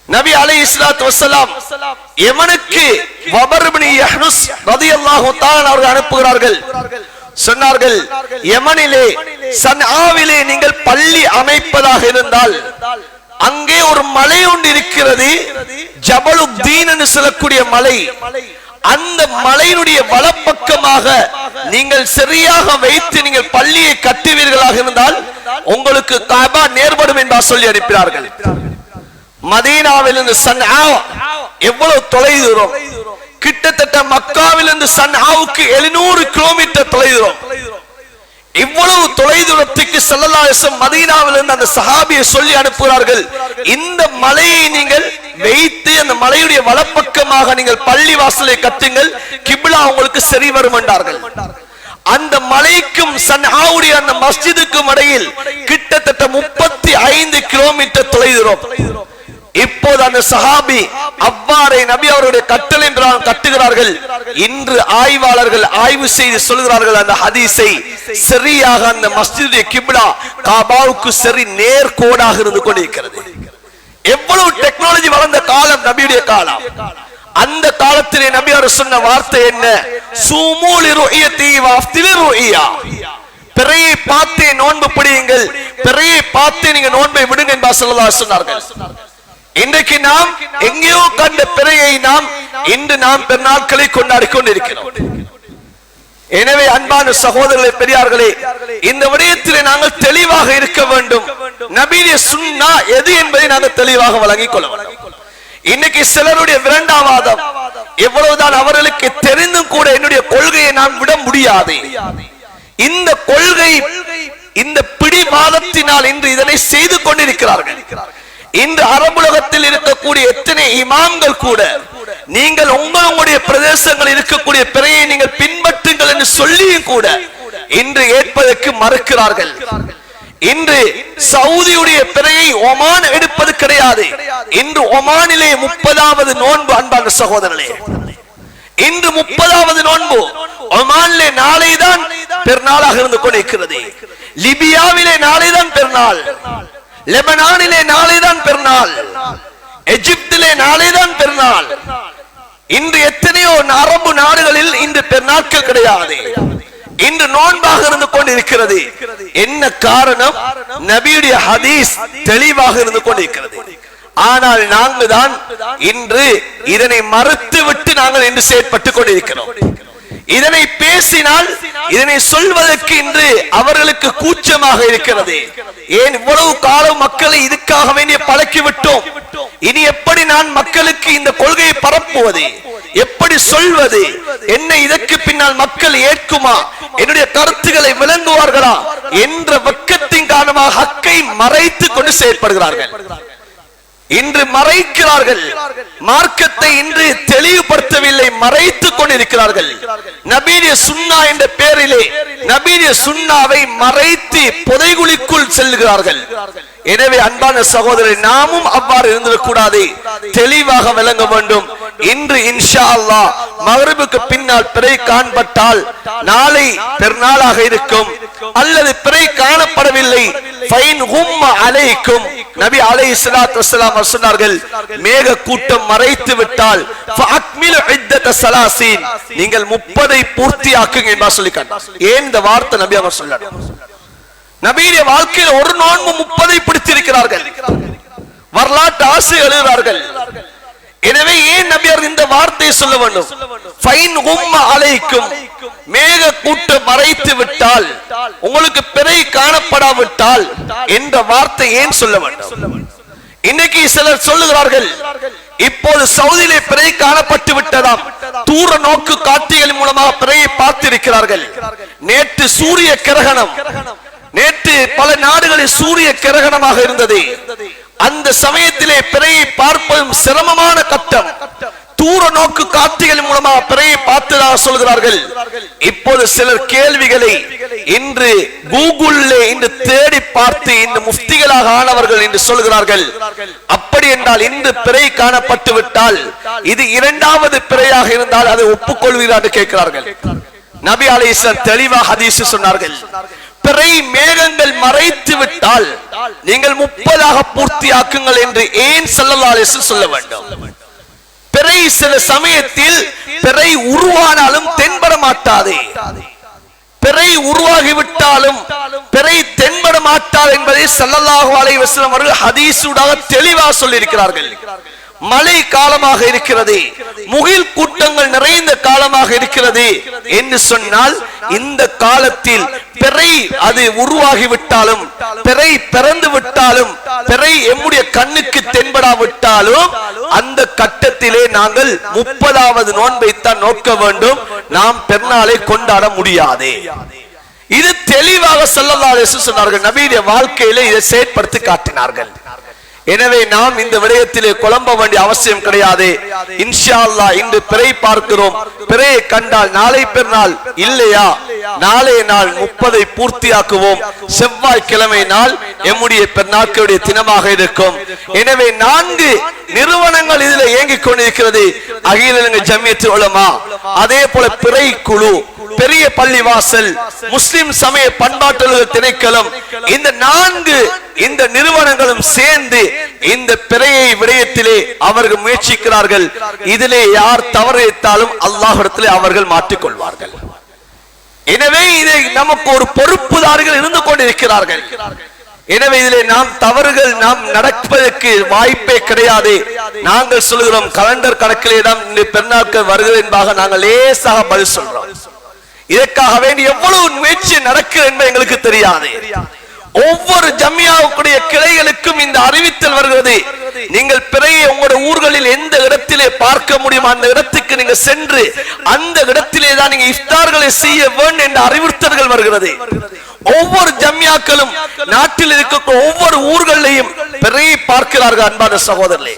நபி அலைஹிஸ்ஸலாத்து வஸலாம் யமனுக்கு வபர் இப்னு யஹ்னுஸ் ரலியல்லாஹு தஆலா அவர்கள் அனுப்புகிறார்கள். சொன்னார்கள், யமனிலே சன்ஆவிலே நீங்கள் பள்ளி அமைப்பதாக இருந்தால் அங்கே ஒரு மலை ஒன்று இருக்கிறது, ஜபலுத்தீன் என்று சொல்லக்கூடிய மலை. அந்த மலையினுடைய வலப்பக்கமாக நீங்கள் சரியாக வைத்து நீங்கள் பள்ளியை கட்டுவீர்களாக இருந்தால் உங்களுக்கு கஅபா நேர்படும் என்று சொல்லி அனுப்பினார்கள். மதீனாவிலிருந்து சன்ஆ எவ்வளவு தொலை தூரம்? கிட்டத்தட்ட மக்காவிலிருந்து சன்ஆவுக்கு 700 கிலோமீட்டர் தொலை தூரம். இவ்வளவு தொலை தூரத்துக்கு ஸல்லல்லாஹு அலைஹி வஸல்லம் மதீனாவிலிருந்து அந்த சஹாபியை சொல்லி அனுப்புகிறார்கள், இந்த மலையை நீங்கள் வைத்து அந்த மலையுடைய வலப்பக்கமாக நீங்கள் பள்ளி வாசலை கட்டுங்கள், கிப்லா உங்களுக்கு சரி வரும் என்றார்கள். அந்த மலைக்கும் சன்ஆவுடைய அந்த மஸ்ஜிதுக்கும் இடையில் கிட்டத்தட்ட 35 கிலோமீட்டர் தொலை தூரம். இப்போது அந்த சஹாபி அவ்வாறே நபி அவருடைய கட்டளை கட்டுகிறார்கள். இன்று ஆய்வாளர்கள் ஆய்வு செய்து சொல்கிறார்கள், அந்த ஹதீஸை சரியாக அந்த மஸ்ஜிதுடைய கிப்லா காபாவுக்கு சரி நேர்கோடாக இருந்து கொண்டிருக்கிறது. எவ்வளவு டெக்னாலஜி வளர்ந்த காலம் நபியுடைய காலம். அந்த காலத்திலே நபி அவர் சொன்ன வார்த்தை என்ன? சூமு லிருஇயதி வஃப்திரு ருஇயா. பிறையை பார்த்தே நோன்பு பிடியுங்கள், பிறையை பார்த்தே நீங்க நோன்பை விடுங்க என்று ஸல்லல்லாஹு அலைஹி சொன்னார்கள். இன்றைக்கு நாம் எங்கேயோ கண்ட பிறையை இன்று நாம் பெருநாட்களை கொண்டாடி கொண்டிருக்கிறோம். எனவே அன்பான சகோதரர்களே, பெரியார்களே, இந்த விடயத்திலே நாங்கள் தெளிவாக இருக்க வேண்டும். நபியுடைய சுன்னா எது என்பதை நாங்கள் தெளிவாக வழங்கிக் கொள்ள வேண்டும். இன்னைக்கு சிலருடைய விரண்டாவாதம், எவ்வளவுதான் அவர்களுக்கு தெரிந்தும் கூட என்னுடைய கொள்கையை நாம் விட முடியாது. இந்த கொள்கை, இந்த பிடிவாதத்தினால் இன்று இதனை செய்து கொண்டிருக்கிறார்கள். இன்று அரபுலகத்தில் இருக்கக்கூடிய எத்தனை இமாம்கள் கூட நீங்கள் உங்களுடைய பிரதேசங்களில் இருக்கக்கூடிய பிறையை நீங்கள் பின்பற்றுங்கள் என்று சொல்லியும் கூட இன்று ஏற்பதற்கு மறுக்கிறார்கள். இன்று சவுதியுடைய பிறையை ஒமான் எடுப்பது கிடையாது. இன்று ஒமானிலே 30வது நோன்பு. அன்பான சகோதரர்களே, இன்று 30வது நோன்பு. ஒமானிலே நாளைதான் பெருநாளாக இருந்து கொண்டிருக்கிறது. லிபியாவிலே நாளைதான் பெருநாள், லெபனானிலே நாளைதான் பெருநாள், எகிப்திலே நாளைதான் பெருநாள். இன்று எத்தனையோ அரபு நாடுகளில் இன்று பெருநாட்கள் கிடையாது, இன்று நோன்பாக இருந்து கொண்டிருக்கிறது. என்ன காரணம்? நபியுடைய ஹதீஸ் தெளிவாக இருந்து கொண்டிருக்கிறது. ஆனால் நாங்கள் தான் இன்று இதனை மறுத்து விட்டு நாங்கள் இன்று செயற்பட்டுக் கொண்டிருக்கிறோம். இதனை பேசினால், இதனை சொல்வதற்கு இன்று அவர்களுக்கு கூச்சமாக இருக்கிறது. ஏன் இவ்வளவு காலம் மக்களை இதுக்காக வேண்டிய பழக்கி விட்டோம், இனி எப்படி நான் மக்களுக்கு இந்த கொள்கையை பரப்புவது, எப்படி சொல்வது, என்னை இதற்கு பின்னால் மக்கள் ஏற்குமா, என்னுடைய கருத்துக்களை விளங்குவார்களா என்ற வெட்கத்தின் காரணமாக ஹக்கை மறைத்து கொண்டு செயல்படுகிறார்கள். இன்று மறைக்கிறார்கள், மார்க்கத்தை இன்று தெளிவுபடுத்தவில்லை, மறைத்துக் கொண்டிருக்கிறார்கள். நபீரிய சுன்னா என்ற பெயரிலே நபீரிய சுன்னாவை மறைத்து புதைகுழிக்குள் செல்கிறார்கள். எனவே அன்பான சகோதரரை, நாமும் அவ்வாறு இருந்துவிடக்கூடாது, தெளிவாக விளங்க வேண்டும். இன்று இன்ஷா அல்லாஹ் மக்ரிபுக்கு பின்னால் பிறை காணப்பட்டால் நாளை பெருநாளாக இருக்கும், அல்லது பிறை காணப்படவில்லை ஃபைன் ஹும்ம அலைக்கும், நபி அலைஹிஸ்ஸலாத்து வஸ்ஸலாம் சொன்னார்கள், மேக கூட்டம் மறைத்து விட்டால் ஃபஅக்மிலு இத்தத ஸலாஸீன், நீங்கள் 30ஐ பூர்த்தியாக்குங்க என்று சொல்லிட்டார். ஏன் இந்த வார்த்தை நபி அவர் சொன்னார்? நபியுடைய வாழ்க்கையில் ஒரு நோன்பு 30ஐ பிடித்திருக்கிறார்கள், வரலாற்று ஆசிரியர் எழுதுகிறார்கள். எனவே ஏன் நபியார் இந்த வார்த்தையை சொல்ல வேண்டும்? ஃபைன் ஹும்ம அலைக்கும், மேக கூட்டம் மறைத்து விட்டால், உங்களுக்கு பிறை காணப்படாவிட்டால் என்ற வார்த்தை ஏன் சொல்ல வேண்டும்? இன்னைக்கு சிலர் சொல்லுகிறார்கள், இப்போது சவுதியிலே பிறை காணப்பட்டு விட்டதாம், தூர நோக்கு காட்சிகள் மூலமாக பிறையை பார்த்திருக்கிறார்கள். நேற்று சூரிய கிரகணம், நேற்று பல நாடுகளில் சூரிய கிரகணமாக இருந்தது. அந்த சமயத்திலே பிறையை பார்ப்பதும் சிரமமான கட்டம். தூர நோக்கு காட்சிகள் மூலமாக பிறையை பார்த்ததாக சொல்கிறார்கள். இப்போது சிலர் கேள்விகளை இன்று கூகுளிலே இன்று தேடி பார்த்து இன்று முஃப்திகளாக ஆனவர்கள் என்று சொல்கிறார்கள். அப்படி என்றால் இன்று பிறை காணப்பட்டு விட்டால் இது இரண்டாவது பிறையாக இருந்தால் அதை ஒப்புக்கொள்வீர்கள் என்று கேட்கிறார்கள். நபி அலைஹிஸ்ஸலாம் தெளிவாக ஹதீஸ் சொன்னார்கள், பிறை மேகங்கள் மறைத்து விட்டால் நீங்கள் 30ஆக பூர்த்தியாக்குங்கள் என்று ஏன் ஸல்லல்லாஹு அலைஹி வஸல்லம் சொல்ல வேண்டும்? பிறை சில சமயத்தில் பிறை உருவானாலும் தென்பட மாட்டாது, பிறை உருவாகிவிட்டாலும் பிறை தென்பட மாட்டாது என்பதை ஸல்லல்லாஹு அலைஹி வஸல்லம் அவர்கள் ஹதீஸூடாக தெளிவாக சொல்லியிருக்கிறார்கள். மழை காலமாக இருக்கிறது, முகில் கூட்டங்கள் நிறைந்த காலமாக இருக்கிறது என்று சொன்னால் இந்த காலத்தில் பிறை அது உருவாகிவிட்டாலும், பிறை பிறந்து விட்டாலும், பிறை எம்முடைய கண்ணுக்கு தென்படாவிட்டாலும் அந்த கட்டத்திலே நாங்கள் 30வது நோன்பைத்தான் நோக்க வேண்டும், நாம் பெருநாளை கொண்டாட முடியாது. இது தெளிவாக ஸல்லல்லாஹு அலைஹி வஸல்லம் சொன்னார்கள். நபியுடைய வாழ்க்கையிலே இதை செயற்படுத்தி காட்டினார்கள். எனவே நாம் இந்த விடயத்திலே குழம்ப வேண்டிய அவசியம் கிடையாது. இன்ஷா அல்லாஹ் இன்று பிறை பார்க்கிறோம், பிறையை கண்டால் நாளை பெருநாள் இல்லையா, நாளைய நாள் 30ஐ பூர்த்தியாக்குவோம். செவ்வாய்க்கிழமை நாள் எம்முடைய பெருநாட்களுடைய தினமாக இருக்கும். எனவே 4 நிறுவனங்கள் இதில் இயங்கிக் கொண்டிருக்கிறது. அகில இலங்கை ஜம்மியத்துல் உலமா, அதே போல பிறை குழு, பெரிய பள்ளிவாசல், முஸ்லிம் சமய பண்பாட்டு திணைக்களம், இந்த 4 இந்த நிறுவனங்களும் சேர்ந்து இந்த பிறையை விடயத்திலே அவர்கள் முயற்சிக்கிறார்கள். இதிலே யார் தவறித்தாலும் அல்லாஹ்விடத்திலே அவர்கள் மாற்றிக்கொள்வார்கள். எனவே இதை நமக்கு ஒரு பொறுப்புதாரிகள் இருந்து கொண்டிருக்கிறார்கள். எனவே இதிலே நாம் தவறுகள் நாம் நடப்பதற்கு வாய்ப்பே கிடையாது. நாங்கள் சொல்கிறோம், கலண்டர் கணக்கிலே தான் இந்த பெருநாட்கள் வருகிறது என்பதாக நாங்கள் லேசாக பதில் சொல்றோம். இதற்காக வேண்டி எவ்வளவு முயற்சி நடக்கிறது என்பது எங்களுக்கு தெரியாது. ஒவ்வொரு ஜம்மியாவுடைய கிளைகளுக்கும் இந்த அறிவித்தல் வருகிறது. நீங்கள் பிறையை உங்களுடைய ஊர்களில் எந்த இடத்திலே பார்க்க முடியும் அந்த இடத்துக்கு நீங்க சென்று அந்த இடத்திலே தான் நீங்க இஃப்தார்களை செய்ய வேண்டும் என்ற அறிவுறுத்தல்கள் வருகிறது. ஒவ்வொரு ஜம்மியாக்களும் நாட்டில் இருக்க ஒவ்வொரு ஊர்களையும் பிறையை பார்க்கிறார்கள். அன்பான சகோதரர்களே,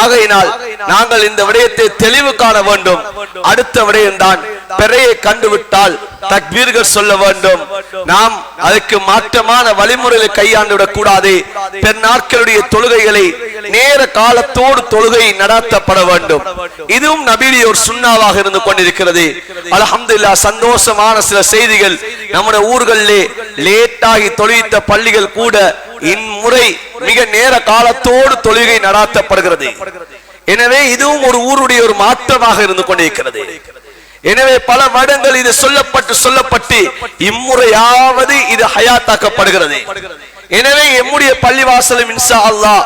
ஆகையினால் நாங்கள் இந்த விடயத்தை தெளிவு காண வேண்டும். அடுத்த விடயம் தான், பிறையை கண்டுவிட்டால் தக்பீர்கள் சொல்ல வேண்டும். நாம் அதற்கு மாற்றமான வழிமுறைகளை கையாண்டு விடக் கூடாது. பெருநாட்களுடைய தொழுகைகளை நேர காலத்தோடு தொழுகை நடத்தப்பட வேண்டும். இதுவும் நபியுடைய ஒரு சுன்னாவாக இருந்து கொண்டிருக்கிறது. அல்ஹம்துலில்லாஹ், சந்தோஷமான சில செய்திகள். நம்முடைய ஊர்களிலே லேட்டாகி தொழுவித்த பள்ளிகள் கூட இம்முறை மிக நேர காலத்தோடு தொழுகை நடாத்தப்படுகிறது. எனவே இதுவும் ஒரு ஊருடைய ஒரு மாற்றமாக இருந்து கொண்டிருக்கிறது. எனவே பல வருடங்கள் இது சொல்லப்பட்டு இம்முறையாவது இது ஹயாத்தாக்கப்படுகிறது. எனவே எம்முடைய பள்ளிவாசலும் இன்ஷா அல்லாஹ்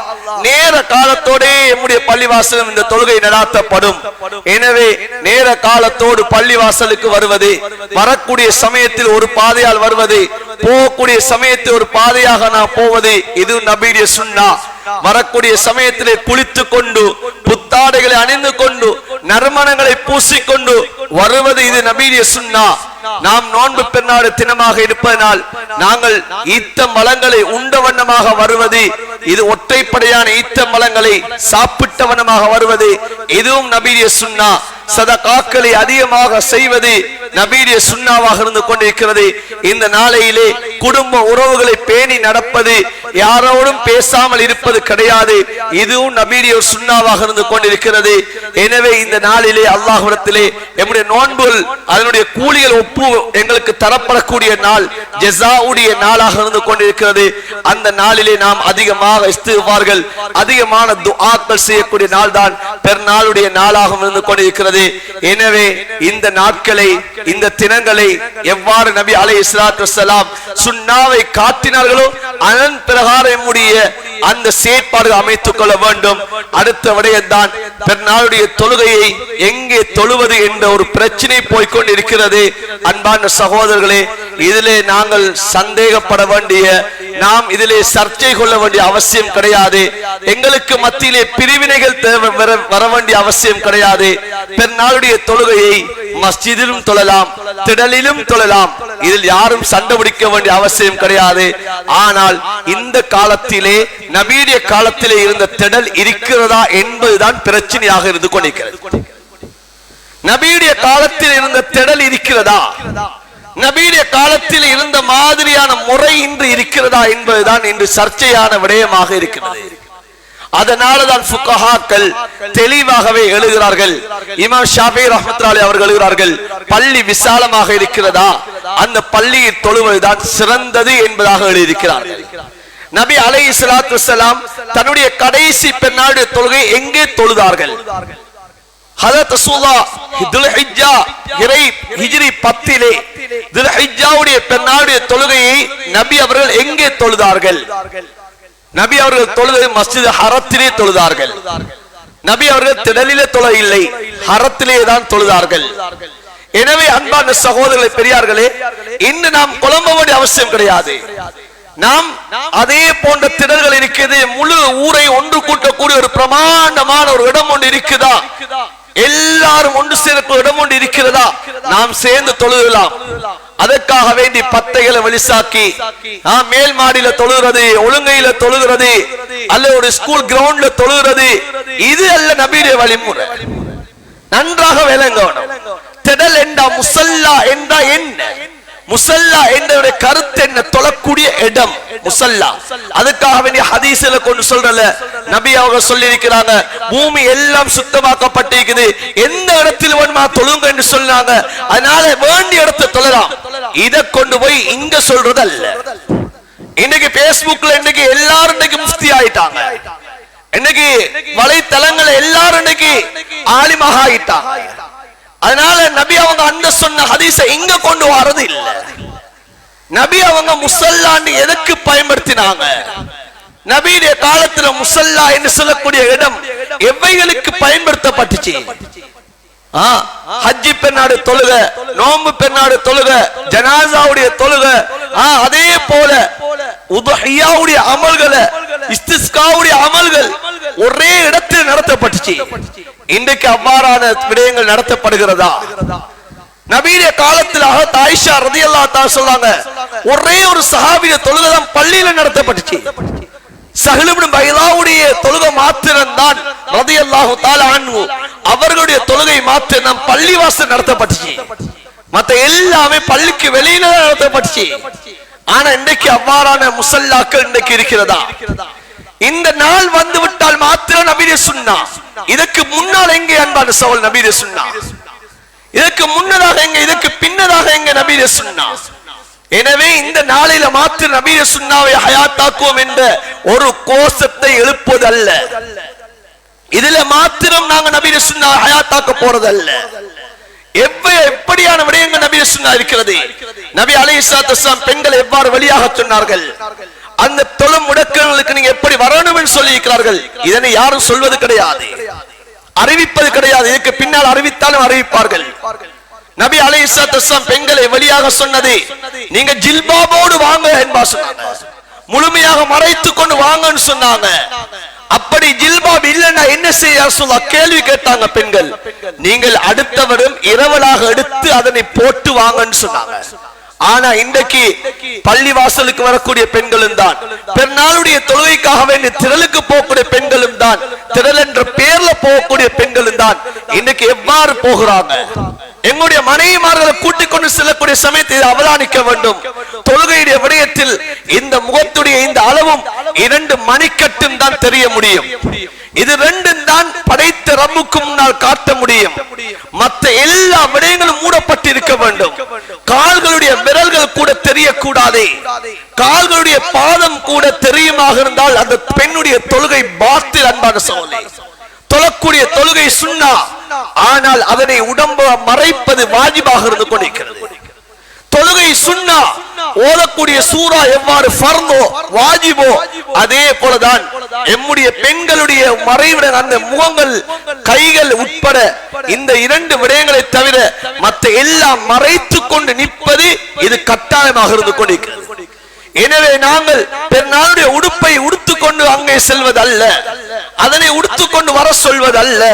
நேர காலத்தோட எம்முடைய பள்ளிவாசலும் இந்த தொழுகை நடாத்தப்படும். எனவே நேர காலத்தோடு பள்ளிவாசலுக்கு வருவது, வரக்கூடிய சமயத்தில் ஒரு பாதையால் வருவது, போகக்கூடிய சமயத்தில் ஒரு பாதையாக நான் போவது, இது நபியுடைய சுன்னா. வரக்கூடிய சமயத்திலே குளித்துக் கொண்டு புத்தாடைகளை அணிந்து கொண்டு நறுமணங்களை பூசிக்கொண்டு வருவது இது நபியுடைய சுன்னா. நாம் நோன்பு பெருநாள் தினமாக இருப்பதனால் நாங்கள் ஈத்த மலங்களை உண்ட வண்ணமாக வருவது, இது ஒற்றைப்படையான ஈத்த மலங்களை சாப்பிட்ட வண்ணமாக வருவது இதுவும் நபியுடைய சுன்னா. சதகாக்களை அதிகமாக செய்வது நபியுடைய சுன்னாவாக இருந்து கொண்டிருக்கிறது. இந்த நாளையிலே குடும்ப உறவுகளை பேணி நடப்பது, யாரோடும் பேசாமல் இருப்பது கிடையாது, இதுவும் நபியுடைய சுன்னாவாக இருந்து கொண்டிருக்கிறது. எனவே இந்த நாளிலே அல்லாஹ்விடத்திலே நம்முடைய நோன்புகள் அதனுடைய கூலிகள் ஒப்பு எங்களுக்கு தரப்படக்கூடிய நாள், ஜஸாவுடைய நாளாக இருந்து கொண்டிருக்கிறது. அந்த நாளிலே நாம் அதிகமாக இஸ்திக்ஃபார்கள், அதிகமான துஆக்கள் செய்யக்கூடிய நாள் தான் பெருநாளுடைய நாளாக இருந்து கொண்டிருக்கிறது. எனவே இந்த நாட்களை, இந்த தினங்களை எவ்வாறு நபி அலைஹிஸ்ஸலாத்து வஸ்ஸலாம் சுன்னாவை காட்டினார்களோ அதன் பிரகாரம் நம்முடைய அந்த செயற்பாடு அமைத்துக் கொள்ள வேண்டும். அடுத்த விடயம்தான் பெருநாளுடைய தொழுகையை எங்கே தொழுவது என்ற ஒரு பிரச்சனை போய்கொண்டிருக்கிறது. அன்பான சகோதரர்களே, இதிலே நாங்கள் சந்தேகப்பட வேண்டிய, நாம் இதிலே சர்ச்சை கொள்ள வேண்டிய அவசியம் கிடையாது. எங்களுக்கு மத்தியிலே பிரிவினைகள் வர வேண்டிய அவசியம் கிடையாது. பெருநாளுடைய தொழுகையை மஸ்ஜிதிலும் தொழலாம், திடலிலும் தொழலாம். இதில் யாரும் சண்டை பிடிக்க வேண்டிய அவசியம் கிடையாது. ஆனால் இந்த காலத்திலே நபியுடைய காலத்திலே இருந்த திடல் இருக்கிறதா என்பதுதான் பிரச்சனையாக இருந்து கொண்டிருக்கிறது. நபியுடைய காலத்தில் இருந்த திடல் இருக்கிறதா, நபியுடைய காலத்தில் இருந்த மாதிரியான முறை இன்று இருக்கிறதா என்பதுதான் இன்று சர்ச்சையான விடயமாக இருக்கிறது. அதனாலதான் ஃபுகஹாக்கள் தெளிவாகவே எழுதுகிறார்கள். இமாம் ஷாஃபி ரஹ்மத்துல்லாஹி அவர்கள் எழுதுகிறார்கள், பள்ளி விசாலமாக இருக்கிறதா, அந்த பள்ளியில் தொழுவதுதான் சிறந்தது என்பதாக எழுதியிருக்கிறார்கள். நபி அலைஹிஸ்ஸலாத்து வஸ்ஸலாம் தன்னுடைய கடைசி பெருநாளுடைய தொழுகை எங்கே தொழுதார்கள்? ஹஜ்ரத் ரசூலுல்லாஹ் துல்ஹிஜ்ஜா ஹிஜ்ரி 10 துல்ஹிஜ்ஜாவுடைய பெருநாளுடைய தொழுகையை நபி அவர்கள் எங்கே தொழுதார்கள்? நபி அவர்கள் தொழுது மஸ்ஜித் ஹரத்திலே தொழுதார்கள். நபி அவர்கள் திடலிலே தொழ இல்லை, ஹரத்திலே தான் தொழுதார்கள். எனவே அன்பான சகோதரர்களே, பெரியார்களே, இன்று நாம் குழம்ப வேண்டிய அவசியம் கிடையாது. நாம் அதே போன்ற திடல்கள் இருக்கிறது. முழு ஊரை ஒன்று கூட்டக்கூடிய ஒரு பிரமாண்டமான ஒரு இடம் ஒன்று இருக்குதா, எல்லாரும் ஒன்று சேரக்கூடிய இடம் ஒன்று இருக்கிறதா, நாம் சேர்ந்து தொழுகலாம். அதற்காக வேண்டி பத்தைகளை வெளிசாக்கி மேல் மாடியில தொழுகிறது, ஒழுங்கையில தொழுகிறது, அல்ல ஒரு ஸ்கூல் கிரவுண்ட்ல தொழுகிறது, இது அல்ல நபியுடைய வழிமுறை. நன்றாக விளங்கணும். திடல் என்றா, முசல்லா என்றா என்ன? முசல்லா என்ற கருத்து என்ன? தொழக்கூடிய இடம் முசல்லா. அதுக்காக வேண்டிய ஹதீஸ்ல கொண்டு சொல்றல, நபி அவங்க சொல்லி இருக்கிறாங்க, பூமி எல்லாம் சுத்தமாக்கப்பட்டிருக்குது, எந்த இடத்தில் வேணுமா தொழுங்க என்று சொன்னாங்க. அதனால வேண்டிய இடத்தை தொழலாம். இதை கொண்டு போய் இங்க சொல்றது அல்ல. இன்னைக்கு பேஸ்புக்ல இன்னைக்கு எல்லாரும் இன்னைக்கு முஃப்தி ஆயிட்டாங்க. இன்னைக்கு வலைத்தளங்கள் எல்லாரும் இன்னைக்கு ஆலிமாக ஆயிட்டாங்க. அதனால நபி அவங்க அந்த சொன்ன ஹதீஸை இங்க கொண்டு வரது இல்ல. நபி அவங்க முசல்லான்னு எதுக்கு பயன்படுத்தினாங்க? நபியுடைய காலத்துல முசல்லா என்று சொல்லக்கூடிய இடம் எவைகளுக்கு பயன்படுத்தப்பட்டுச்சு? ஹஜ்ஜி பெருநாடு தொழுக, நோன்பு பெருநாடு தொழுக, ஜனாசாவுடைய தொழுக, அதே போல உதுஹியாவுடைய அமல்களை, இஸ்திஸ்காவுடைய அமல்கள் ஒரே இடத்தில் நடத்தப்பட்டுச்சு. இன்றைக்கு அவ்வாறான விடயங்கள் நடத்தப்படுகிறதா? நபியுடைய காலத்தில் ஆயிஷா ரலியல்லாஹு தஆலா சொல்றாங்க, ஒரே ஒரு சஹாபிய தொழுகை தான் பள்ளியில நடத்தப்பட்டுச்சு. ஸஹ்ல் இப்னு பைலாவுடைய தொழுகை மாத்திரம்தான் ரலியல்லாஹு தஆலா அன்ஹு அவர்களுடைய தொழுகை மாத்திரம் பள்ளிவாசல் நடத்தப்பட்டுச்சு. மத்த எல்லாமே பள்ளிக்கு வெளியில நடத்தப்பட்டுச்சு. ஆனா இன்றைக்கு அவ்வாறான முசல்லாக்கள் இன்றைக்கு இருக்கிறதா? இந்த நாள் வந்து விட்டால் மாத்திரம் நபியுடைய சுன்னா. இதற்கு முன்னால் எங்கே அன்பான சகோதரர் நபியுடைய சுன்னா? இதற்கு முன்னதாக எங்க, இதற்கு பின்னதாக எங்க நபியுடைய சுன்னா? எனவே இந்த நாளில மாத்திரம் நபியுடைய சுன்னாவை ஹயாத்தாக்குவோம் என்ற ஒரு கோஷத்தை எழுப்புவது அல்ல. இதுல மாத்திரம் நாங்க நபியுடைய சுன்னாவை ஹயாத்தாக்க போறது அல்ல. எப்படியான விடயங்கள் நபியுடைய சுன்னா இருக்கிறது? நபி அலைஹிஸ்ஸலாத்து வஸலாம் பெண்களை எவ்வாறு வெளியாக சொன்னார்கள், அந்த தொழு முடக்கங்களுக்கு நீங்க எப்படி வரணும் என்று சொல்லி இருக்கிறார்கள். இதனை யாரும் சொல்வது கிடையாது, அறிவிப்பது கிடையாது. இதுக்கு பின்னால் அறிவித்தாலும் அறிவிப்பார்கள். நபி அலைஹிஸ்ஸலாத்து வஸலாம் பெண்களை வெளியாக சொன்னது, நீங்க ஜில்பாபோடு வாங்க என்பா சொன்னாங்க, முழுமையாக மறைத்துக் கொண்டு வாங்கன்னு சொன்னாங்க. அப்படி ஜில்பாப் இல்லைன்னா என்ன செய்ய கேள்வி கேட்டாங்க பெண்கள். நீங்கள் அடுத்தவரும் இரவலாக எடுத்து அதனை போட்டு வாங்கன்னு சொன்னாங்க. ஆனா இன்றைக்கு பள்ளி வாசலுக்கு வரக்கூடிய பெண்களும் தான், பெருநாளுடைய தொழுகைக்காக வேண்டிய திரளுக்கு போகக்கூடிய பெண்களும் தான், திரள் என்ற பேர்ல போகக்கூடிய பெண்களும் தான் இன்றைக்கு எவ்வாறு போகிறாங்க? எங்களுடைய மனைவிமார்களை கூட்டிக் கொண்டு செல்லக்கூடிய சமயத்தை அவதானிக்க வேண்டும். தொழுகையுடைய விடயத்தில் இந்த முகத்துடைய இந்த அளவும் 2 மணிக்கட்டும் தான் தெரிய முடியும். இது 2 தான் படைத்த ரப்புக்கு முன்னால் காட்ட முடியும். மற்ற எல்லா விடயங்களும் மூடப்பட்டிருக்க வேண்டும். கால்களுடைய விரல்கள் கூட தெரியக்கூடாது. கால்களுடைய பாதம் கூட தெரியுமாக இருந்தால் அந்த பெண்ணுடைய தொழுகை பாத்தில். அன்பான சகோதரி, தொழக்கூடிய தொழுகை சுன்னா, ஆனால் அதனை உடம்பு மறைப்பது வாஜிபாக இருந்து கொண்டிருக்கிறது. தொழுகை சுன்னா, ஓதக்கூடிய சூரா எவ்வாறு ஃபர்தோ வாஜிபோ அதே போலதான் எம்முடைய பெண்களுடைய மறைவுடன் அந்த முகங்கள் கைகள் உட்பட இந்த 2 விடயங்களை தவிர மற்ற எல்லாம் மறைத்துக் கொண்டு நிற்பது இது கட்டாயமாக இருந்து கொண்டிருக்கிறது. எனவே நாங்கள் பெருநாளுடைய உடுப்பை உடுத்துக்கொண்டு அங்கே செல்வதல்ல, அதனை உடுத்துக்கொண்டு வர சொல்வதல்ல.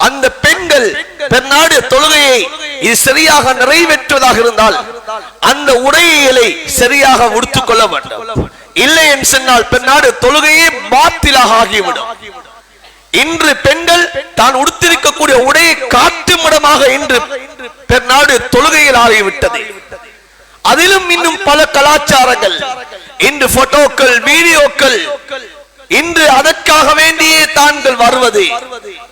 அந்த பெண்கள் பெருநாளுடைய தொழுகையை இது சரியாக நிறைவேற்றுவதாக இருந்தால் அந்த உடைகளை சரியாக உடுத்துக் கொள்ள வேண்டும். இல்லை என்று சொன்னால் பெருநாளுடைய தொழுகையே பாத்திலாக ஆகிவிடும். இன்று பெண்கள் தான் உடுத்திருக்கக்கூடிய உடையை காட்டும் இடமாக இன்று பெருநாளுடைய தொழுகையில் ஆகிவிட்டது. அதிலும் இன்னும் பல கலாச்சாரங்கள், இன்று போட்டோக்கள், வீடியோக்கள், இன்று அதற்காக வேண்டியே தாங்கள் வருவது.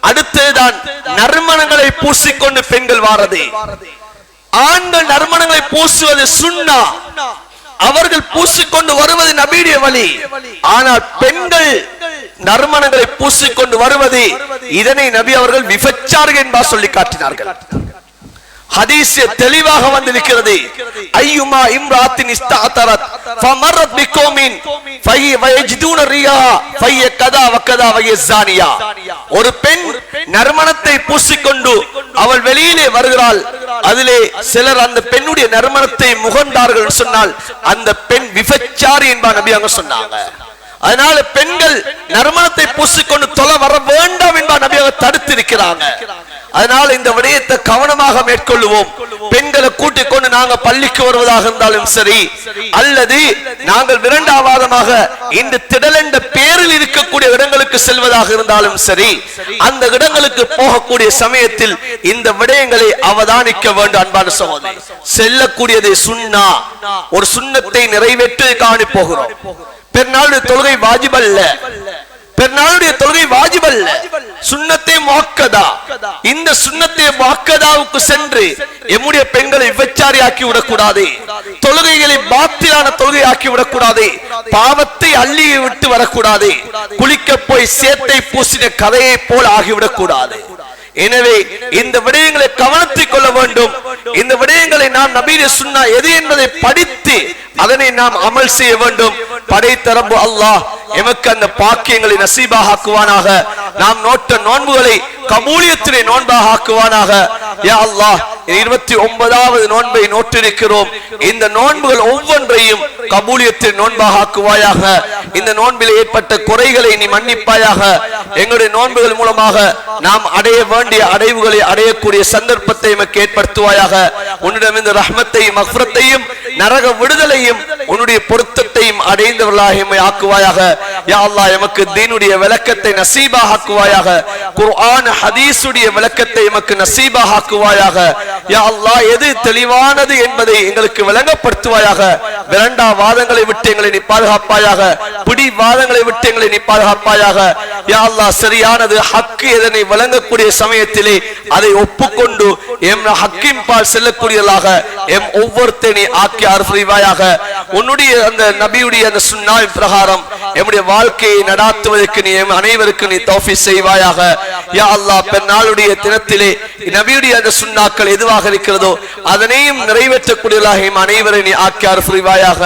அடுத்ததுதான் நறுமணங்களை பூசிக்கொண்டு பெண்கள் வாரது. ஆண்கள் நறுமணங்களை பூசுவது சுன்னா, அவர்கள் பூசிக்கொண்டு வருவது நபியுடைய வழி. ஆனால் பெண்கள் நறுமணங்களை பூசிக்கொண்டு வருவது, இதனை நபி அவர்கள் விபச்சாரம் என்பார் சொல்லி காட்டினார்கள். ஹதீஸ் தெளிவாக வந்திருக்கிறது. ஐயுமா இம்ராத்தின் இஸ்தஅதரத் ஃபமரத் பிகௌமின் ஃபயஜிதுன ரியா ஃபயகதா வகதா வயஸானியா. ஒரு பெண் நறுமணத்தை பூசிக்கொண்டு அவள் வெளியிலே வருகிறாள், அதிலே சிலர் அந்த பெண்ணுடைய நறுமணத்தை முகந்தார்கள் சொன்னால் அந்த பெண் விபச்சாரி என்பார் நபி அவங்க சொன்னாங்க. அதனால பெண்கள் நறுமணத்தை பூசிக்கொண்டு தொலை வர வேண்டாம் என்பார் நபி அவங்க தடுத்திருக்கிறாங்க. அதனால இந்த விடயத்தை கவனமாக மேற்கொள்ளுவோம். பெண்களை கூட்டிக் கொண்டு நாங்கள் பள்ளிக்கு வருவதாக இருந்தாலும் சரி, அல்லது நாங்கள் இரண்டாவதாக இந்த திடல் என்ற பேரில் இருக்கக்கூடிய இடங்களுக்கு செல்வதாக இருந்தாலும் சரி, அந்த இடங்களுக்கு போகக்கூடிய சமயத்தில் இந்த விடயங்களை அவதானிக்க வேண்டும். அன்பான சகோதரி, செல்லக்கூடியது சுன்னா, ஒரு சுன்னத்தை நிறைவேற்றி காணி போகிறோம். பெருநாளுடைய தொழுகை வாஜிபல்ல, பெருநாளுடைய தொழுகை வாஜிபல்ல, சுன்னத்தை முஅக்கதா. இந்த சுன்னத்தை முஅக்கதாவுக்கு சென்று எம்முடைய பெண்களை விபச்சாரி ஆக்கி விடக்கூடாது, தொழுகைகளை பாத்திலான தொழுகை ஆக்கி விடக்கூடாது, பாவத்தை அள்ளி விட்டு வரக்கூடாது, குளிக்க போய் சேத்தை பூசின கதையை போல் ஆகிவிடக்கூடாது. எனவே இந்த விடயங்களை கவனத்தில் கொள்ள வேண்டும். இந்த விடயங்களை நாம் நபியுடைய சுன்னா எது என்பதை படித்து அதனை நாம் அமல் செய்ய வேண்டும். படைத்த ரப்பு அல்லாஹ் எமக்கு அந்த பாக்கியங்களை நசீபாக ஆக்குவானாக. நாம் நோட்ட நோன்புகளை கபூலியத்திலே நோன்பாக ஆக்குவானாக. யா அல்லாஹ், 29வது நோன்பை நோற்றிருக்கிறோம். இந்த நோன்புகள் ஒவ்வொன்றையும் கபூலியத்தில் நோன்பாக ஆக்குவாயாக. இந்த நோன்பில் ஏற்பட்ட குறைகளை நீ மன்னிப்பாயாக. எங்களுடைய நோன்புகள் மூலமாக நாம் அடைய வேண்டிய அடைவுகளை அடையக்கூடிய சந்தர்ப்பத்தை எமக்கு ஏற்படுத்துவாயாக. உன்னிடம் இந்த ரஹ்மத்தையும் மக்ஃபிரத்தையும் நரக விடுதலையும் உன்னுடைய பொருத்தத்தையும் அடைந்தவர்களாக எம்மை ஆக்குவாயாக. யா அல்லாஹ், எமக்கு தீனுடைய விளக்கத்தை நசீபாக ஆக்குவாயாக. குர்ஆன் ஹதீஸுடைய விளக்கத்தை எமக்கு நசீபாக ஆக்குவாயாக. யா அல்லாஹ், எது தெளிவானது என்பதை எங்களுக்கு விளங்கப்படுத்துவாயாக. விரண்டா வாதங்களை விட்டு எங்களை நீ பாதுகாப்பாயாக. பிடி வாதங்களை விட்டு எங்களை நீ பாதுகாப்பாயாக. யா அல்லாஹ், சரியானது ஹக்கு எதனை விளங்கக்கூடிய சமயத்திலே அதை ஒப்புக்கொண்டு எம் ஹக்கின் பால் செல்லக்கூடியதாக எம் ஒவ்வொருத்தனை ஆக்கி அருள்வாயாக. உன்னுடைய அந்த நபியுடைய அந்த சுன்னாவின் பிரகாரம் எம்முடைய வாழ்க்கையை நடாத்துவதற்கு நீ அனைவருக்கும் நீ தௌஃபீக் செய்வாயாக. யா அல்லாஹ், பெருநாளுடைய தினத்திலே நபியுடைய அந்த சுன்னாக்கள் எதுவாக இருக்கிறதோ அதனையும் நிறைவேற்றக்கூடியவர்களாக எம் அனைவரை நீ ஆக்கி அருள்வாயாக.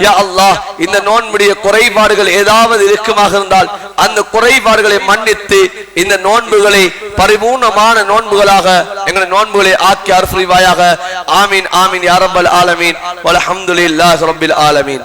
யா அல்லாஹ், இந்த நோன்புடைய குறைபாடுகள் ஏதாவது இருக்குமாக இருந்தால் அந்த குறைபாடுகளை மன்னித்து இந்த நோன்புகளை பரிபூர்ணமான நோன்புகளாக எங்களை நோன்புகளை ஆக்கி அருள்வாயாக. ஆமீன் ஆமீன் யா ரப்பல் ஆலமீன் வல்ஹம்துலில்லாஹி ரப்பில் ஆலமீன்.